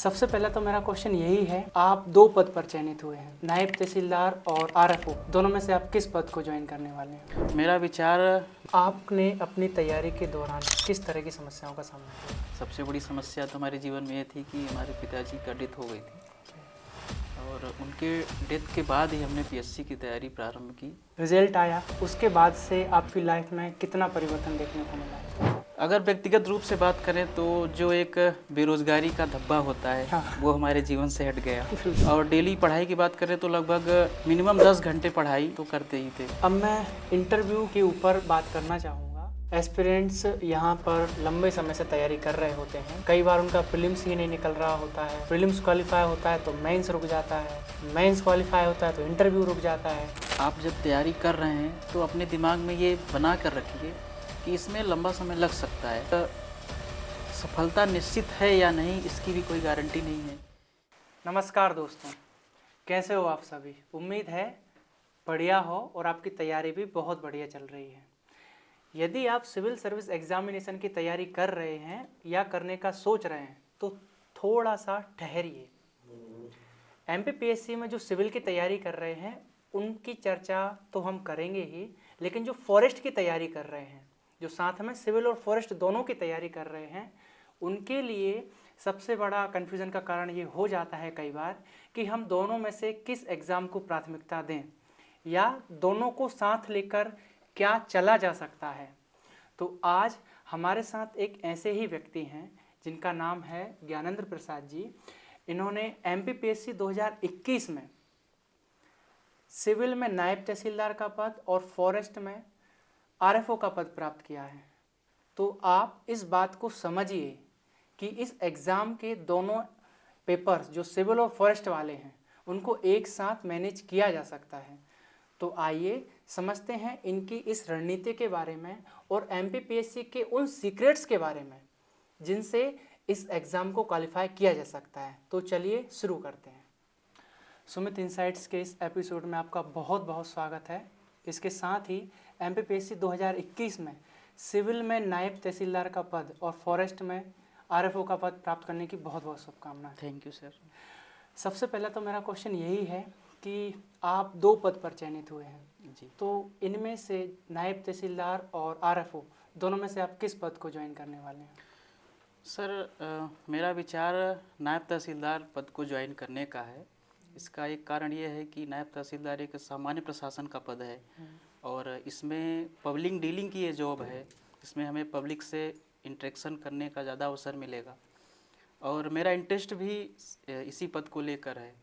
सबसे पहला तो मेरा क्वेश्चन यही है, आप दो पद पर चयनित हुए हैं, नायब तहसीलदार और आरएफओ, दोनों में से आप किस पद को ज्वाइन करने वाले हैं? मेरा विचार आपने अपनी तैयारी के दौरान किस तरह की समस्याओं का सामना किया? सबसे बड़ी समस्या तो हमारे जीवन में ये थी कि हमारे पिताजी का डेथ हो गई थी और उनके डेथ के बाद ही हमने पीएससी की तैयारी प्रारंभ की। रिजल्ट आया, उसके बाद से आपकी लाइफ में कितना परिवर्तन देखने को मिला? अगर व्यक्तिगत रूप से बात करें तो जो एक बेरोजगारी का धब्बा होता है हाँ। वो हमारे जीवन से हट गया और डेली पढ़ाई की बात करें तो लगभग मिनिमम 10 घंटे पढ़ाई तो करते ही थे। अब मैं इंटरव्यू के ऊपर बात करना चाहूँगा। एस्पिरेंट्स यहाँ पर लंबे समय से तैयारी कर रहे होते हैं, कई बार उनका प्रीलिम्स ही नहीं निकल रहा होता है, प्रीलिम्स क्वालिफाई होता है तो मेंस रुक जाता है, मेंस क्वालिफाई होता है तो इंटरव्यू रुक जाता है। आप जब तैयारी कर रहे हैं तो अपने दिमाग में ये बना कर रखिए कि इसमें लंबा समय लग सकता है, तो सफलता निश्चित है या नहीं इसकी भी कोई गारंटी नहीं है। नमस्कार दोस्तों, कैसे हो आप सभी? उम्मीद है बढ़िया हो और आपकी तैयारी भी बहुत बढ़िया चल रही है। यदि आप सिविल सर्विस एग्जामिनेशन की तैयारी कर रहे हैं या करने का सोच रहे हैं तो थोड़ा सा ठहरिए। एमपीपीएससी में जो सिविल की तैयारी कर रहे हैं उनकी चर्चा तो हम करेंगे ही, लेकिन जो फॉरेस्ट की तैयारी कर रहे हैं, जो साथ में सिविल और फॉरेस्ट दोनों की तैयारी कर रहे हैं, उनके लिए सबसे बड़ा कन्फ्यूज़न का कारण ये हो जाता है कई बार कि हम दोनों में से किस एग्ज़ाम को प्राथमिकता दें या दोनों को साथ लेकर क्या चला जा सकता है। तो आज हमारे साथ एक ऐसे ही व्यक्ति हैं जिनका नाम है ज्ञानेंद्र प्रसाद जी। इन्होंने एमपीपीएससी 2021 में सिविल में नायब तहसीलदार का पद और फॉरेस्ट में आरएफओ का पद प्राप्त किया है। तो आप इस बात को समझिए कि इस एग्ज़ाम के दोनों पेपर्स जो सिविल और फॉरेस्ट वाले हैं उनको एक साथ मैनेज किया जा सकता है। तो आइए समझते हैं इनकी इस रणनीति के बारे में और एमपीपीएससी के उन सीक्रेट्स के बारे में जिनसे इस एग्ज़ाम को क्वालिफाई किया जा सकता है। तो चलिए शुरू करते हैं। सुमित इनसाइट्स के इस एपिसोड में आपका बहुत बहुत स्वागत है। इसके साथ ही एमपीपीएससी 2021 में सिविल में नायब तहसीलदार का पद और फॉरेस्ट में आरएफओ का पद प्राप्त करने की बहुत बहुत शुभकामनाएं। Thank you sir. सबसे पहला तो मेरा क्वेश्चन यही है कि आप दो पद पर चयनित हुए हैं जी। तो इनमें से नायब तहसीलदार और आरएफओ दोनों में से आप किस पद को ज्वाइन करने वाले हैं? सर मेरा विचार नायब तहसीलदार पद को ज्वाइन करने का है। इसका एक कारण ये है कि नायब तहसीलदार एक सामान्य प्रशासन का पद है और इसमें पब्लिक डीलिंग की ये जॉब है। इसमें हमें पब्लिक से इंटरेक्शन करने का ज़्यादा अवसर मिलेगा और मेरा इंटरेस्ट भी इसी पद को लेकर है।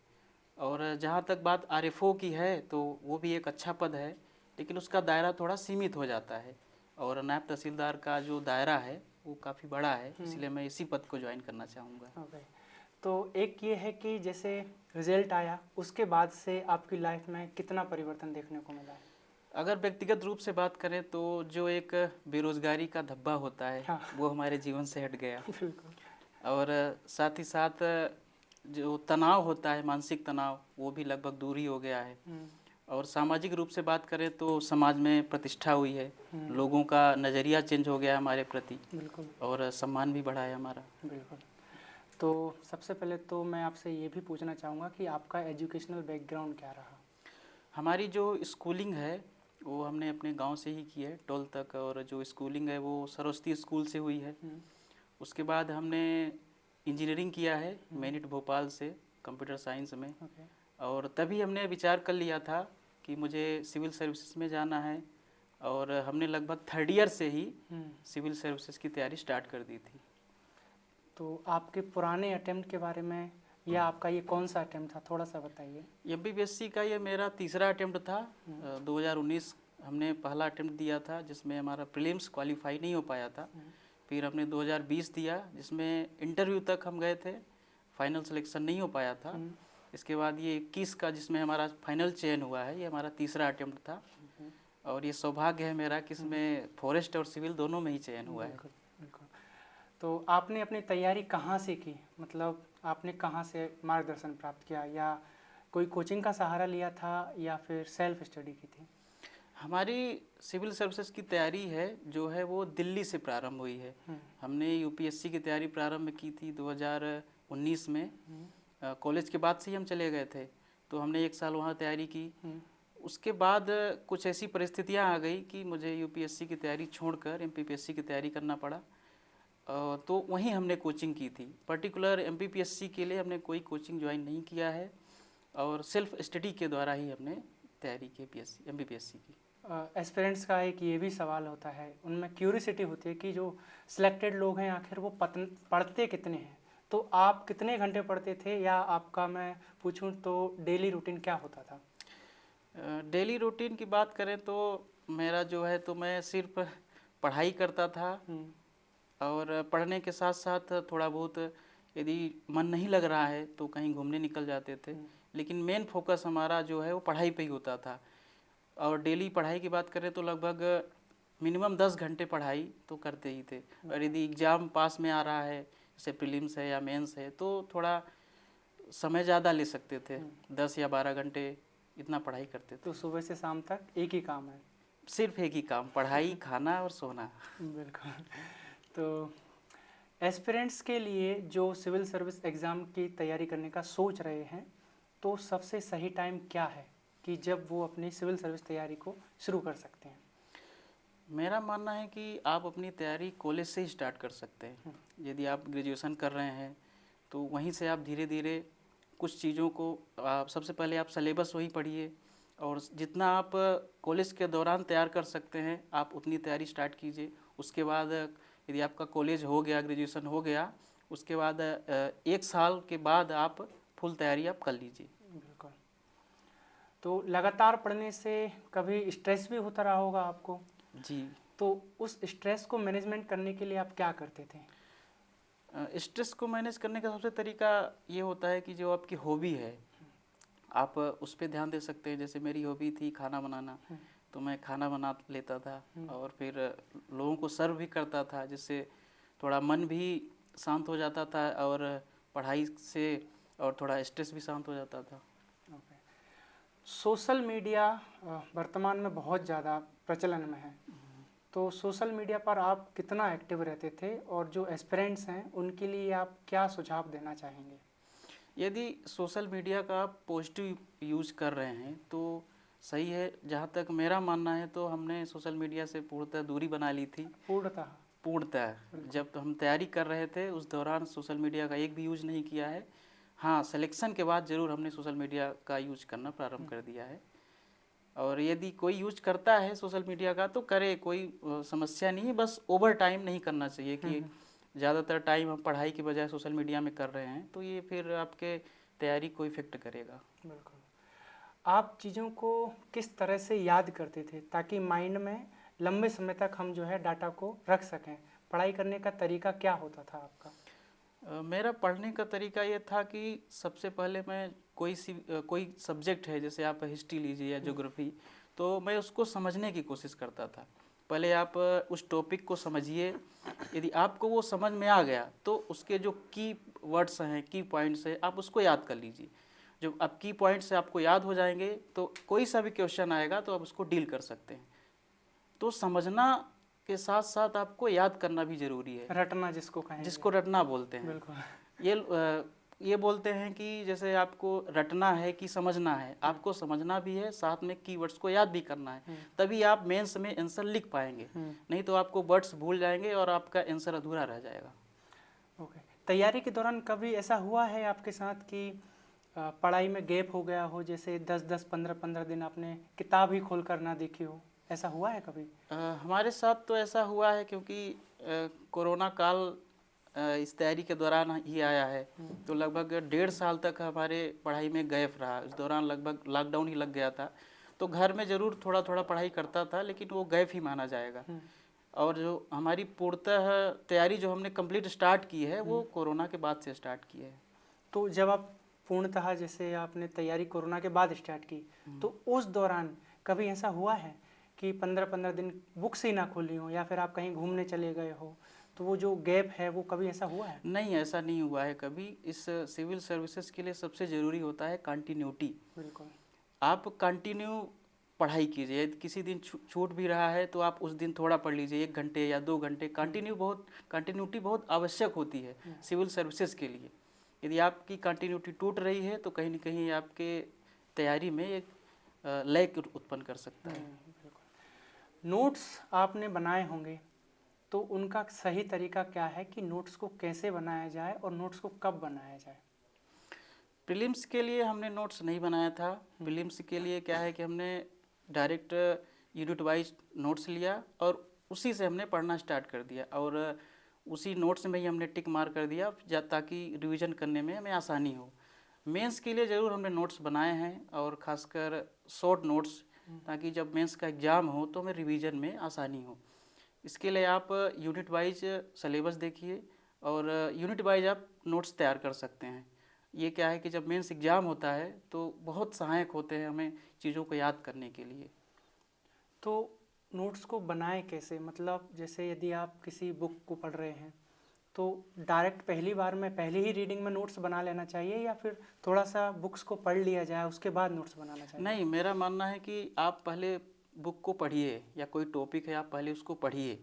और जहाँ तक बात आरएफओ की है तो वो भी एक अच्छा पद है, लेकिन उसका दायरा थोड़ा सीमित हो जाता है और नायब तहसीलदार का जो दायरा है वो काफ़ी बड़ा है, इसलिए मैं इसी पद को ज्वाइन करना चाहूँगा। ओके, तो एक ये है कि जैसे रिजल्ट आया उसके बाद से आपकी लाइफ में कितना परिवर्तन देखने को मिला है? अगर व्यक्तिगत रूप से बात करें तो जो एक बेरोजगारी का धब्बा होता है हाँ। वो हमारे जीवन से हट गया बिल्कुल। और साथ ही साथ जो तनाव होता है, मानसिक तनाव, वो भी लगभग दूर ही हो गया है। और सामाजिक रूप से बात करें तो समाज में प्रतिष्ठा हुई है, लोगों का नज़रिया चेंज हो गया हमारे प्रति। बिल्कुल और सम्मान भी बढ़ा है हमारा। बिल्कुल। तो सबसे पहले तो मैं आपसे ये भी पूछना चाहूँगा कि आपका एजुकेशनल बैकग्राउंड क्या रहा? हमारी जो स्कूलिंग है वो हमने अपने गांव से ही की है 12 तक, और जो स्कूलिंग है वो सरस्वती स्कूल से हुई है। उसके बाद हमने इंजीनियरिंग किया है मेनिट भोपाल से कंप्यूटर साइंस में। और तभी हमने विचार कर लिया था कि मुझे सिविल सर्विसेज में जाना है और हमने लगभग 3rd ईयर से ही सिविल सर्विसेज की तैयारी स्टार्ट कर दी थी। तो आपके पुराने अटेम्प्ट के बारे में या आपका ये कौन सा अटेम्प्ट था, थोड़ा सा बताइए। एमपीपीएससी का ये मेरा तीसरा अटेम्प्ट था। 2019 हमने पहला अटेम्प्ट दिया था जिसमें हमारा प्रीलिम्स क्वालिफाई नहीं हो पाया था। फिर हमने 2020 दिया जिसमें इंटरव्यू तक हम गए थे, फाइनल सिलेक्शन नहीं हो पाया था। इसके बाद ये 21 का जिसमें हमारा फाइनल चयन हुआ है, ये हमारा तीसरा अटेम्प्ट था। और ये सौभाग्य है मेरा कि इसमें फॉरेस्ट और सिविल दोनों में ही चयन हुआ है। बिल्कुल। तो आपने अपनी तैयारी कहाँ से की, मतलब आपने कहाँ से मार्गदर्शन प्राप्त किया या कोई कोचिंग का सहारा लिया था या फिर सेल्फ स्टडी की थी? हमारी सिविल सर्विसेज की तैयारी है जो है वो दिल्ली से प्रारंभ हुई है। हमने यूपीएससी की तैयारी प्रारंभ की थी 19 में कॉलेज के बाद से ही हम चले गए थे, तो हमने 1 साल वहाँ तैयारी की। उसके बाद कुछ ऐसी परिस्थितियाँ आ गई कि मुझे यूपीएससी की तैयारी छोड़कर एमपीपीएससी की तैयारी करना पड़ा। तो वहीं हमने कोचिंग की थी। पर्टिकुलर एमपीपीएससी के लिए हमने कोई कोचिंग ज्वाइन नहीं किया है और सेल्फ स्टडी के द्वारा ही हमने तैयारी की एमपीपीएससी की। एस्पिरेंट्स का एक ये भी सवाल होता है, उनमें क्यूरियोसिटी होती है कि जो सिलेक्टेड लोग हैं आखिर वो पढ़ते कितने हैं। तो आप कितने घंटे पढ़ते थे, या आपका मैं पूछूं तो डेली रूटीन क्या होता था? डेली रूटीन की बात करें तो मेरा जो है तो मैं सिर्फ पढ़ाई करता था और पढ़ने के साथ साथ थोड़ा बहुत यदि मन नहीं लग रहा है तो कहीं घूमने निकल जाते थे, लेकिन मेन फोकस हमारा जो है वो पढ़ाई पे ही होता था। और डेली पढ़ाई की बात करें तो लगभग मिनिमम 10 घंटे पढ़ाई तो करते ही थे। और यदि एग्ज़ाम पास में आ रहा है, जैसे प्रीलिम्स है या मेंस है, तो थोड़ा समय ज़्यादा ले सकते थे, 10 या 12 घंटे इतना पढ़ाई करते थे। तो सुबह से शाम तक एक ही काम है? सिर्फ एक ही काम, पढ़ाई, खाना और सोना। बिल्कुल। तो एस्पिरेंट्स के लिए जो सिविल सर्विस एग्ज़ाम की तैयारी करने का सोच रहे हैं, तो सबसे सही टाइम क्या है कि जब वो अपनी सिविल सर्विस तैयारी को शुरू कर सकते हैं? मेरा मानना है कि आप अपनी तैयारी कॉलेज से ही स्टार्ट कर सकते हैं। यदि आप ग्रेजुएशन कर रहे हैं तो वहीं से आप धीरे धीरे कुछ चीज़ों को सबसे पहले आप सिलेबस वही पढ़िए, और जितना आप कॉलेज के दौरान तैयार कर सकते हैं आप उतनी तैयारी स्टार्ट कीजिए। उसके बाद यदि आपका कॉलेज हो गया, ग्रेजुएशन हो गया, उसके बाद 1 साल के बाद आप फुल तैयारी आप कर लीजिए। बिल्कुल। तो लगातार पढ़ने से कभी स्ट्रेस भी होता रहा होगा आपको? जी। तो उस स्ट्रेस को मैनेजमेंट करने के लिए आप क्या करते थे? स्ट्रेस को मैनेज करने का सबसे तरीका ये होता है कि जो आपकी हॉबी है आप उस पर ध्यान दे सकते हैं। जैसे मेरी हॉबी थी खाना बनाना, तो मैं खाना बना लेता था और फिर लोगों को सर्व भी करता था, जिससे थोड़ा मन भी शांत हो जाता था और पढ़ाई से और थोड़ा स्ट्रेस भी शांत हो जाता था। सोशल मीडिया वर्तमान में बहुत ज़्यादा प्रचलन में है, तो सोशल मीडिया पर आप कितना एक्टिव रहते थे, और जो एस्पिरेंट्स हैं उनके लिए आप क्या सुझाव देना चाहेंगे? यदि सोशल मीडिया का आप पॉजिटिव यूज कर रहे हैं तो सही है। जहाँ तक मेरा मानना है तो हमने सोशल मीडिया से पूर्णतः दूरी बना ली थी। पूर्णतः जब तो हम तैयारी कर रहे थे उस दौरान सोशल मीडिया का एक भी यूज नहीं किया है। हाँ, सिलेक्शन के बाद ज़रूर हमने सोशल मीडिया का यूज करना प्रारंभ कर दिया है। और यदि कोई यूज करता है सोशल मीडिया का तो करे, कोई समस्या नहीं है, बस ओवर टाइम नहीं करना चाहिए कि ज़्यादातर टाइम हम पढ़ाई की बजाय सोशल मीडिया में कर रहे हैं, तो ये फिर आपके तैयारी को इफेक्ट करेगा। बिल्कुल। आप चीज़ों को किस तरह से याद करते थे ताकि माइंड में लंबे समय तक हम जो है डाटा को रख सकें? पढ़ाई करने का तरीका क्या होता था आपका? मेरा पढ़ने का तरीका ये था कि सबसे पहले मैं कोई सब्जेक्ट है, जैसे आप हिस्ट्री लीजिए या ज्योग्राफी, तो मैं उसको समझने की कोशिश करता था। पहले आप उस टॉपिक को समझिए, यदि आपको वो समझ में आ गया तो उसके जो की वर्ड्स हैं, की पॉइंट्स हैं, आप उसको याद कर लीजिए। जब आप की पॉइंट्स आपको याद हो जाएंगे तो कोई सा भी क्वेश्चन आएगा तो आप उसको डील कर सकते हैं। तो समझना के साथ साथ आपको याद करना भी जरूरी है, रटना जिसको कहें, जिसको रटना बोलते हैं। बिल्कुल। ये बोलते हैं कि जैसे आपको रटना है कि समझना है, आपको समझना भी है, साथ में कीवर्ड्स को याद भी करना है, तभी आप मेंस में आंसर लिख पाएंगे। नहीं तो आपको वर्ड्स भूल जाएंगे और आपका आंसर अधूरा रह जाएगा। ओके। तैयारी के दौरान कभी ऐसा हुआ है आपके साथ कि पढ़ाई में गैप हो गया हो, जैसे 10-10, 15-15 दिन आपने किताब ही खोल कर ना देखी हो, ऐसा हुआ है कभी? हमारे साथ तो ऐसा हुआ है क्योंकि कोरोना काल इस तैयारी के दौरान ही आया है, तो लगभग 1.5 साल तक हमारे पढ़ाई में गैप रहा। इस दौरान लगभग लॉकडाउन ही लग गया था, तो घर में ज़रूर थोड़ा थोड़ा पढ़ाई करता था, लेकिन वो गैप ही माना जाएगा। और जो हमारी पूर्णतः तैयारी जो हमने कंप्लीट स्टार्ट की है वो कोरोना के बाद से स्टार्ट की है। तो जब आप पूर्णतः जैसे आपने तैयारी कोरोना के बाद स्टार्ट की, तो उस दौरान कभी ऐसा हुआ है कि 15-15 दिन बुक्स ही ना खोली हो, या फिर आप कहीं घूमने चले गए हो, तो वो जो गैप है वो कभी ऐसा हुआ है? नहीं, ऐसा नहीं हुआ है कभी। इस सिविल सर्विसेज के लिए सबसे ज़रूरी होता है कंटिन्यूटी। बिल्कुल। आप कंटिन्यू पढ़ाई कीजिए। किसी दिन छूट भी रहा है तो आप उस दिन थोड़ा पढ़ लीजिए, 1 घंटे या 2 घंटे। कंटिन्यूटी बहुत आवश्यक होती है सिविल सर्विसेज के लिए, यदि आपकी कंटिन्यूटी टूट रही है तो कहीं न कहीं आपके तैयारी में एक लैग उत्पन्न कर सकता है। बिल्कुल। नोट्स आपने बनाए होंगे, तो उनका सही तरीका क्या है कि नोट्स को कैसे बनाया जाए और नोट्स को कब बनाया जाए? प्रीलिम्स के लिए हमने नोट्स नहीं बनाया था। प्रीलिम्स के लिए क्या है कि हमने डायरेक्ट यूनिट वाइज नोट्स लिया और उसी से हमने पढ़ना स्टार्ट कर दिया और उसी नोट्स में ही हमने टिक मार कर दिया ताकि रिवीजन करने में हमें आसानी हो। मेंस के लिए ज़रूर हमने नोट्स बनाए हैं और ख़ासकर शॉर्ट नोट्स, ताकि जब मेंस का एग्ज़ाम हो तो हमें रिवीजन में आसानी हो। इसके लिए आप यूनिट वाइज सिलेबस देखिए और यूनिट वाइज आप नोट्स तैयार कर सकते हैं। ये क्या है कि जब मेंस एग्ज़ाम होता है तो बहुत सहायक होते हैं हमें चीज़ों को याद करने के लिए। तो नोट्स को बनाए कैसे? मतलब जैसे यदि आप किसी बुक को पढ़ रहे हैं तो डायरेक्ट पहली बार में पहली ही रीडिंग में नोट्स बना लेना चाहिए या फिर थोड़ा सा बुक्स को पढ़ लिया जाए उसके बाद नोट्स बनाना चाहिए? नहीं, मेरा मानना है कि आप पहले बुक को पढ़िए या कोई टॉपिक है आप पहले उसको पढ़िए,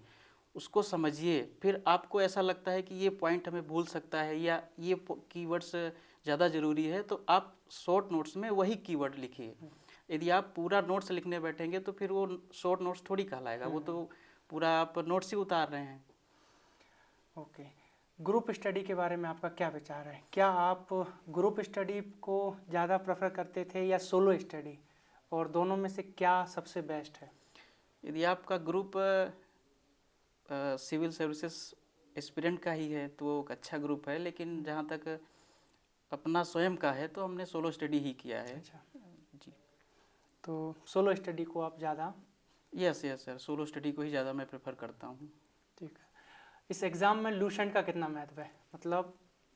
उसको समझिए, फिर आपको ऐसा लगता है कि ये पॉइंट हमें भूल सकता है या ये कीवर्ड्स ज़्यादा ज़रूरी है तो आप शॉर्ट नोट्स में वही कीवर्ड लिखिए। यदि आप पूरा नोट्स लिखने बैठेंगे तो फिर वो शॉर्ट नोट्स थोड़ी कहलाएगा, वो तो पूरा आप नोट्स ही उतार रहे हैं। ओके। ग्रुप स्टडी के बारे में आपका क्या विचार है? क्या आप ग्रुप स्टडी को ज़्यादा प्रेफर करते थे या सोलो स्टडी, और दोनों में से क्या सबसे बेस्ट है? यदि आपका ग्रुप सिविल सर्विसेज एस्पिरेंट का ही है तो वो एक अच्छा ग्रुप है, लेकिन जहाँ तक अपना स्वयं का है तो हमने सोलो स्टडी ही किया है। अच्छा, जी, तो सोलो स्टडी को आप ज़्यादा? Yes yes sir, solo study को ही ज़्यादा मैं प्रेफर करता हूँ। ठीक है। इस एग्ज़ाम में लूसेंट का कितना महत्व है? मतलब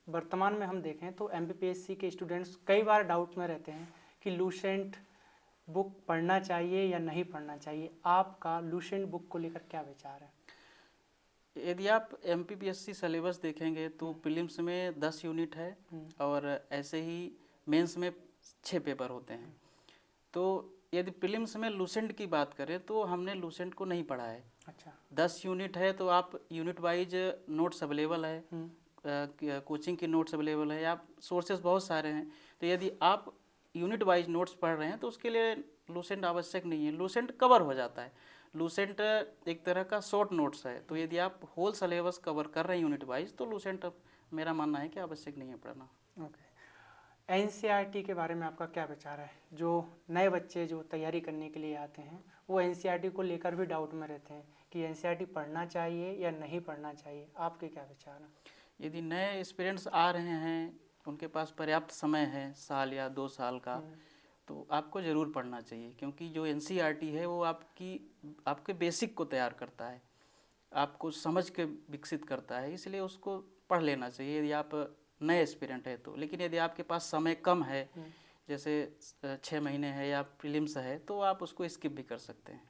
वर्तमान में हम देखें तो एमपीपीएससी के स्टूडेंट्स कई बार डाउट में रहते हैं कि लूसेंट बुक पढ़ना चाहिए या नहीं पढ़ना चाहिए। आपका लूसेंट बुक को लेकर क्या विचार है? यदि आप एमपीपीएससी सिलेबस देखेंगे तो प्रीलिम्स में 10 यूनिट है और ऐसे ही मेंस में 6 पेपर होते हैं। तो यदि प्रीलिम्स में लूसेंट की बात करें तो हमने लूसेंट को नहीं पढ़ा है। अच्छा। 10 यूनिट है तो आप यूनिट वाइज नोट्स अवेलेबल है, कोचिंग की नोट्स अवेलेबल है, आप सोर्सेज बहुत सारे हैं। तो यदि आप यूनिट वाइज नोट्स पढ़ रहे हैं तो उसके लिए लूसेंट आवश्यक नहीं है, लूसेंट कवर हो जाता है। लूसेंट एक तरह का शॉर्ट नोट्स है, तो यदि आप होल सिलेबस कवर कर रहे हैं यूनिट वाइज तो लूसेंट मेरा मानना है कि आवश्यक नहीं है पढ़ना। ओके। एनसीईआरटी के बारे में आपका क्या विचार है? जो नए बच्चे जो तैयारी करने के लिए आते हैं वो एनसीईआरटी को लेकर भी डाउट में रहते हैं कि एनसीईआरटी पढ़ना चाहिए या नहीं पढ़ना चाहिए। आपके क्या विचार हैं? यदि नए एस्पिरेंट्स आ रहे हैं, उनके पास पर्याप्त समय है, साल या 2 साल का, तो आपको ज़रूर पढ़ना चाहिए, क्योंकि जो एनसीईआरटी है वो आपके बेसिक को तैयार करता है, आपको समझ के विकसित करता है, इसलिए उसको पढ़ लेना चाहिए यदि आप नए एस्पिरेंट है तो। लेकिन यदि आपके पास समय कम है, जैसे 6 महीने है या प्रीलिम्स है, तो आप उसको स्किप भी कर सकते हैं।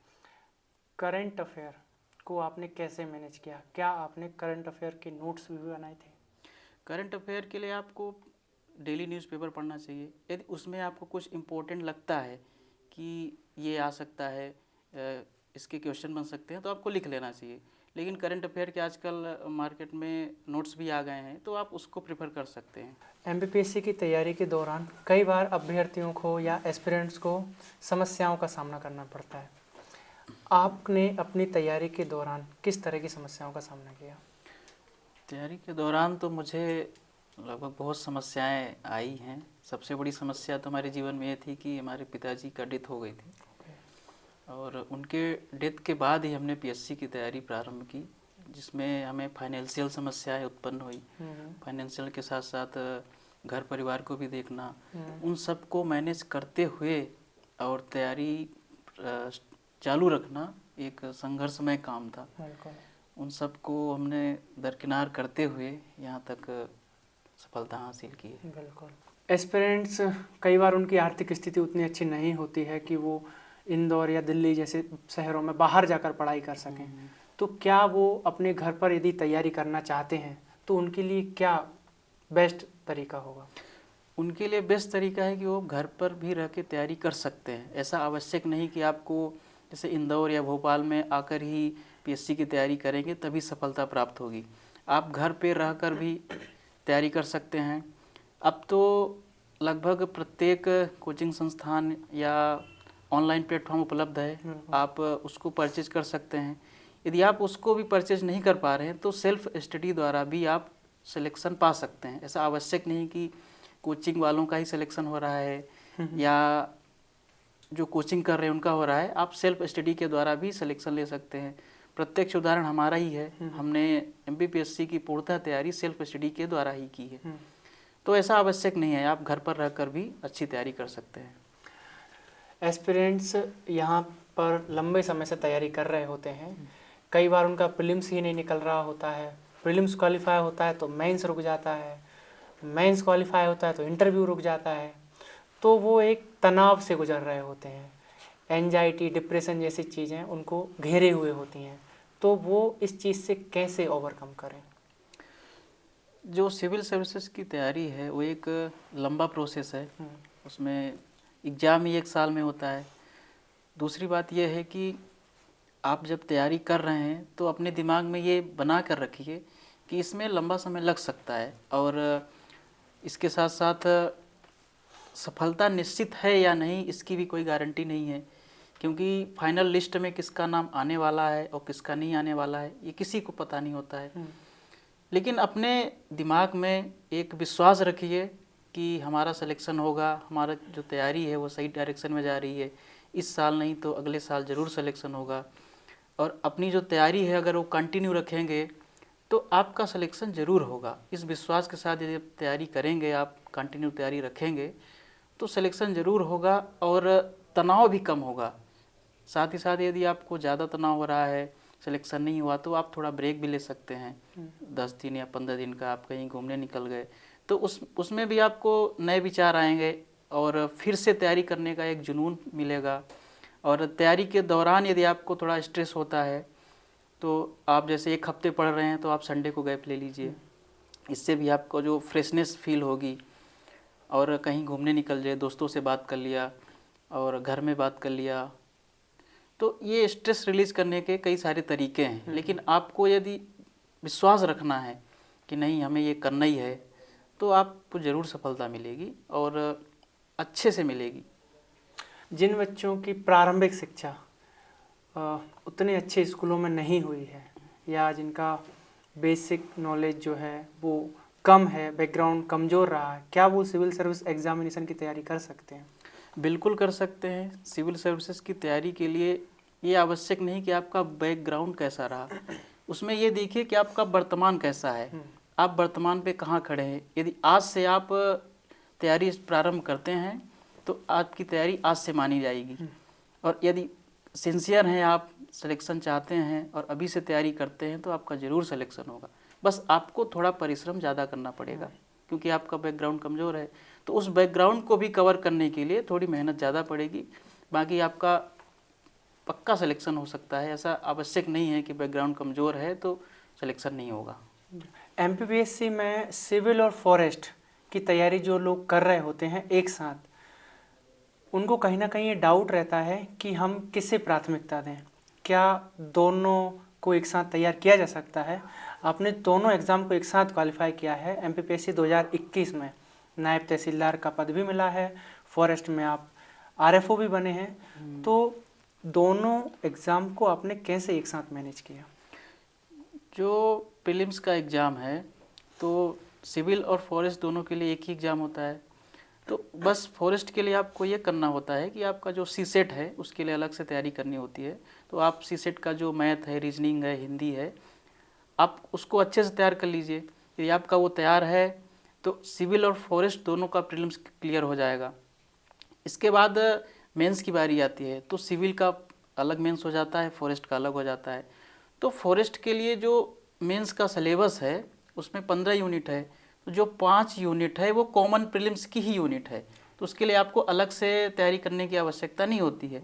करंट अफेयर को आपने कैसे मैनेज किया? क्या आपने करंट अफेयर के नोट्स भी बनाए थे? करंट अफेयर के लिए आपको डेली न्यूज़पेपर पढ़ना चाहिए। यदि उसमें आपको कुछ इम्पोर्टेंट लगता है कि ये आ सकता है, इसके क्वेश्चन बन सकते हैं, तो आपको लिख लेना चाहिए। लेकिन करंट अफेयर के आजकल मार्केट में नोट्स भी आ गए हैं, तो आप उसको प्रेफर कर सकते हैं। एमपीपीएससी की तैयारी के दौरान कई बार अभ्यर्थियों को या एस्पिरेंट्स को समस्याओं का सामना करना पड़ता है। आपने अपनी तैयारी के दौरान किस तरह की समस्याओं का सामना किया? तैयारी के दौरान तो मुझे लगभग बहुत समस्याएं आई हैं। सबसे बड़ी समस्या तो हमारे जीवन में ये थी कि हमारे पिताजी का डेथ हो गई थी और उनके डेथ के बाद ही हमने पीएससी की तैयारी प्रारंभ की, जिसमें हमें फाइनेंशियल समस्याएं उत्पन्न हुई। फाइनेंशियल के साथ साथ घर परिवार को भी देखना, उन सब को मैनेज करते हुए और तैयारी चालू रखना एक संघर्षमय काम था। उन सब को हमने दरकिनार करते हुए यहाँ तक सफलता हासिल की है। बिल्कुल। एस्पिरेंट्स कई बार उनकी आर्थिक स्थिति उतनी अच्छी नहीं होती है कि वो इंदौर या दिल्ली जैसे शहरों में बाहर जाकर पढ़ाई कर सकें, तो क्या वो अपने घर पर यदि तैयारी करना चाहते हैं तो उनके लिए क्या बेस्ट तरीका होगा? उनके लिए बेस्ट तरीका है कि वो घर पर भी रह के तैयारी कर सकते हैं। ऐसा आवश्यक नहीं कि आपको जैसे इंदौर या भोपाल में आकर ही पीएससी की तैयारी करेंगे तभी सफलता प्राप्त होगी। आप घर पे रहकर भी तैयारी कर सकते हैं। अब तो लगभग प्रत्येक कोचिंग संस्थान या ऑनलाइन प्लेटफॉर्म उपलब्ध है, आप उसको परचेज कर सकते हैं। यदि आप उसको भी परचेज नहीं कर पा रहे हैं तो सेल्फ स्टडी द्वारा भी आप सिलेक्शन पा सकते हैं। ऐसा आवश्यक नहीं कि कोचिंग वालों का ही सिलेक्शन हो रहा है या जो कोचिंग कर रहे हैं उनका हो रहा है, आप सेल्फ स्टडी के द्वारा भी सिलेक्शन ले सकते हैं। प्रत्यक्ष उदाहरण हमारा ही है, हमने MPPSC की पूर्णतः तैयारी सेल्फ स्टडी के द्वारा ही की है। तो ऐसा आवश्यक नहीं है, आप घर पर रहकर भी अच्छी तैयारी कर सकते हैं। एस्पिरेंट्स यहाँ पर लंबे समय से तैयारी कर रहे होते हैं, कई बार उनका प्रीलिम्स ही नहीं निकल रहा होता है, प्रीलिम्स क्वालिफाई होता है तो मेंस रुक जाता है, मेंस क्वालिफाई होता है तो इंटरव्यू रुक जाता है, तो वो एक तनाव से गुजर रहे होते हैं। एंजाइटी, डिप्रेशन जैसी चीज़ें उनको घेरे हुए होती हैं, तो वो इस चीज़ से कैसे ओवरकम करें? जो सिविल सर्विसेज की तैयारी है वो एक लंबा प्रोसेस है, उसमें एग्ज़ाम ही 1 साल में होता है। दूसरी बात यह है कि आप जब तैयारी कर रहे हैं तो अपने दिमाग में ये बना कर रखिए कि इसमें लंबा समय लग सकता है, और इसके साथ साथ सफलता निश्चित है या नहीं इसकी भी कोई गारंटी नहीं है, क्योंकि फाइनल लिस्ट में किसका नाम आने वाला है और किसका नहीं आने वाला है ये किसी को पता नहीं होता है। लेकिन अपने दिमाग में एक विश्वास रखिए कि हमारा सिलेक्शन होगा, हमारा जो तैयारी है वो सही डायरेक्शन में जा रही है, इस साल नहीं तो अगले साल ज़रूर सिलेक्शन होगा। और अपनी जो तैयारी है अगर वो कंटिन्यू रखेंगे तो आपका सिलेक्शन ज़रूर होगा। इस विश्वास के साथ यदि तैयारी करेंगे, आप कंटिन्यू तैयारी रखेंगे तो सिलेक्शन ज़रूर होगा और तनाव भी कम होगा। साथ ही साथ यदि आपको ज़्यादा तनाव हो रहा है, सिलेक्शन नहीं हुआ, तो आप थोड़ा ब्रेक भी ले सकते हैं, 10 दिन या 15 दिन का आप कहीं घूमने निकल गए तो उसमें भी आपको नए विचार आएंगे और फिर से तैयारी करने का एक जुनून मिलेगा। और तैयारी के दौरान यदि आपको थोड़ा स्ट्रेस होता है तो आप जैसे 1 हफ्ते पढ़ रहे हैं तो आप संडे को गैप ले लीजिए, इससे भी आपको जो फ्रेशनेस फील होगी। और कहीं घूमने निकल जाए, दोस्तों से बात कर लिया और घर में बात कर लिया, तो ये स्ट्रेस रिलीज़ करने के कई सारे तरीके हैं। लेकिन आपको यदि विश्वास रखना है कि नहीं हमें ये करना ही है तो आपको ज़रूर सफलता मिलेगी और अच्छे से मिलेगी। जिन बच्चों की प्रारंभिक शिक्षा उतने अच्छे स्कूलों में नहीं हुई है या जिनका बेसिक नॉलेज जो है वो कम है, बैकग्राउंड कमज़ोर रहा है, क्या वो सिविल सर्विस एग्जामिनेशन की तैयारी कर सकते हैं? बिल्कुल कर सकते हैं। सिविल सर्विसेज की तैयारी के लिए ये आवश्यक नहीं कि आपका बैकग्राउंड कैसा रहा, उसमें ये देखिए कि आपका वर्तमान कैसा है, आप वर्तमान पे कहाँ खड़े हैं। यदि आज से आप तैयारी प्रारंभ करते हैं तो आपकी तैयारी आज से मानी जाएगी, और यदि सिंसियर हैं, आप सिलेक्शन चाहते हैं और अभी से तैयारी करते हैं तो आपका ज़रूर सिलेक्शन होगा। बस आपको थोड़ा परिश्रम ज़्यादा करना पड़ेगा क्योंकि आपका बैकग्राउंड कमज़ोर है, तो उस बैकग्राउंड को भी कवर करने के लिए थोड़ी मेहनत ज़्यादा पड़ेगी। बाकी आपका पक्का सिलेक्शन हो सकता है, ऐसा आवश्यक नहीं है कि बैकग्राउंड कमज़ोर है तो सिलेक्शन नहीं होगा। MPPSC में सिविल और फॉरेस्ट की तैयारी जो लोग कर रहे होते हैं एक साथ, उनको कहीं ना कहीं ये डाउट रहता है कि हम किसे प्राथमिकता दें, क्या दोनों को एक साथ तैयार किया जा सकता है? आपने दोनों एग्ज़ाम को एक साथ क्वालिफाई किया है। MPPSC 2021 में नायब तहसीलदार का पद भी मिला है, फॉरेस्ट में आप RFO भी बने हैं, तो दोनों एग्ज़ाम को आपने कैसे एक साथ मैनेज किया? जो प्रीलिम्स का एग्ज़ाम है तो सिविल और फॉरेस्ट दोनों के लिए एक ही एग्ज़ाम होता है, तो बस फॉरेस्ट के लिए आपको ये करना होता है कि आपका जो CSET है उसके लिए अलग से तैयारी करनी होती है। तो आप CSET का जो मैथ है, रीजनिंग है, हिंदी है, आप उसको अच्छे से तैयार कर लीजिए। यदि आपका वो तैयार है तो सिविल और फॉरेस्ट दोनों का प्रीलिम्स क्लियर हो जाएगा। इसके बाद मेंस की बारी आती है तो सिविल का अलग मेंस हो जाता है, फॉरेस्ट का अलग हो जाता है। तो फॉरेस्ट के लिए जो मेंस का सिलेबस है उसमें 15 यूनिट है, तो जो 5 यूनिट है वो कॉमन प्रीलिम्स की ही यूनिट है, तो उसके लिए आपको अलग से तैयारी करने की आवश्यकता नहीं होती है।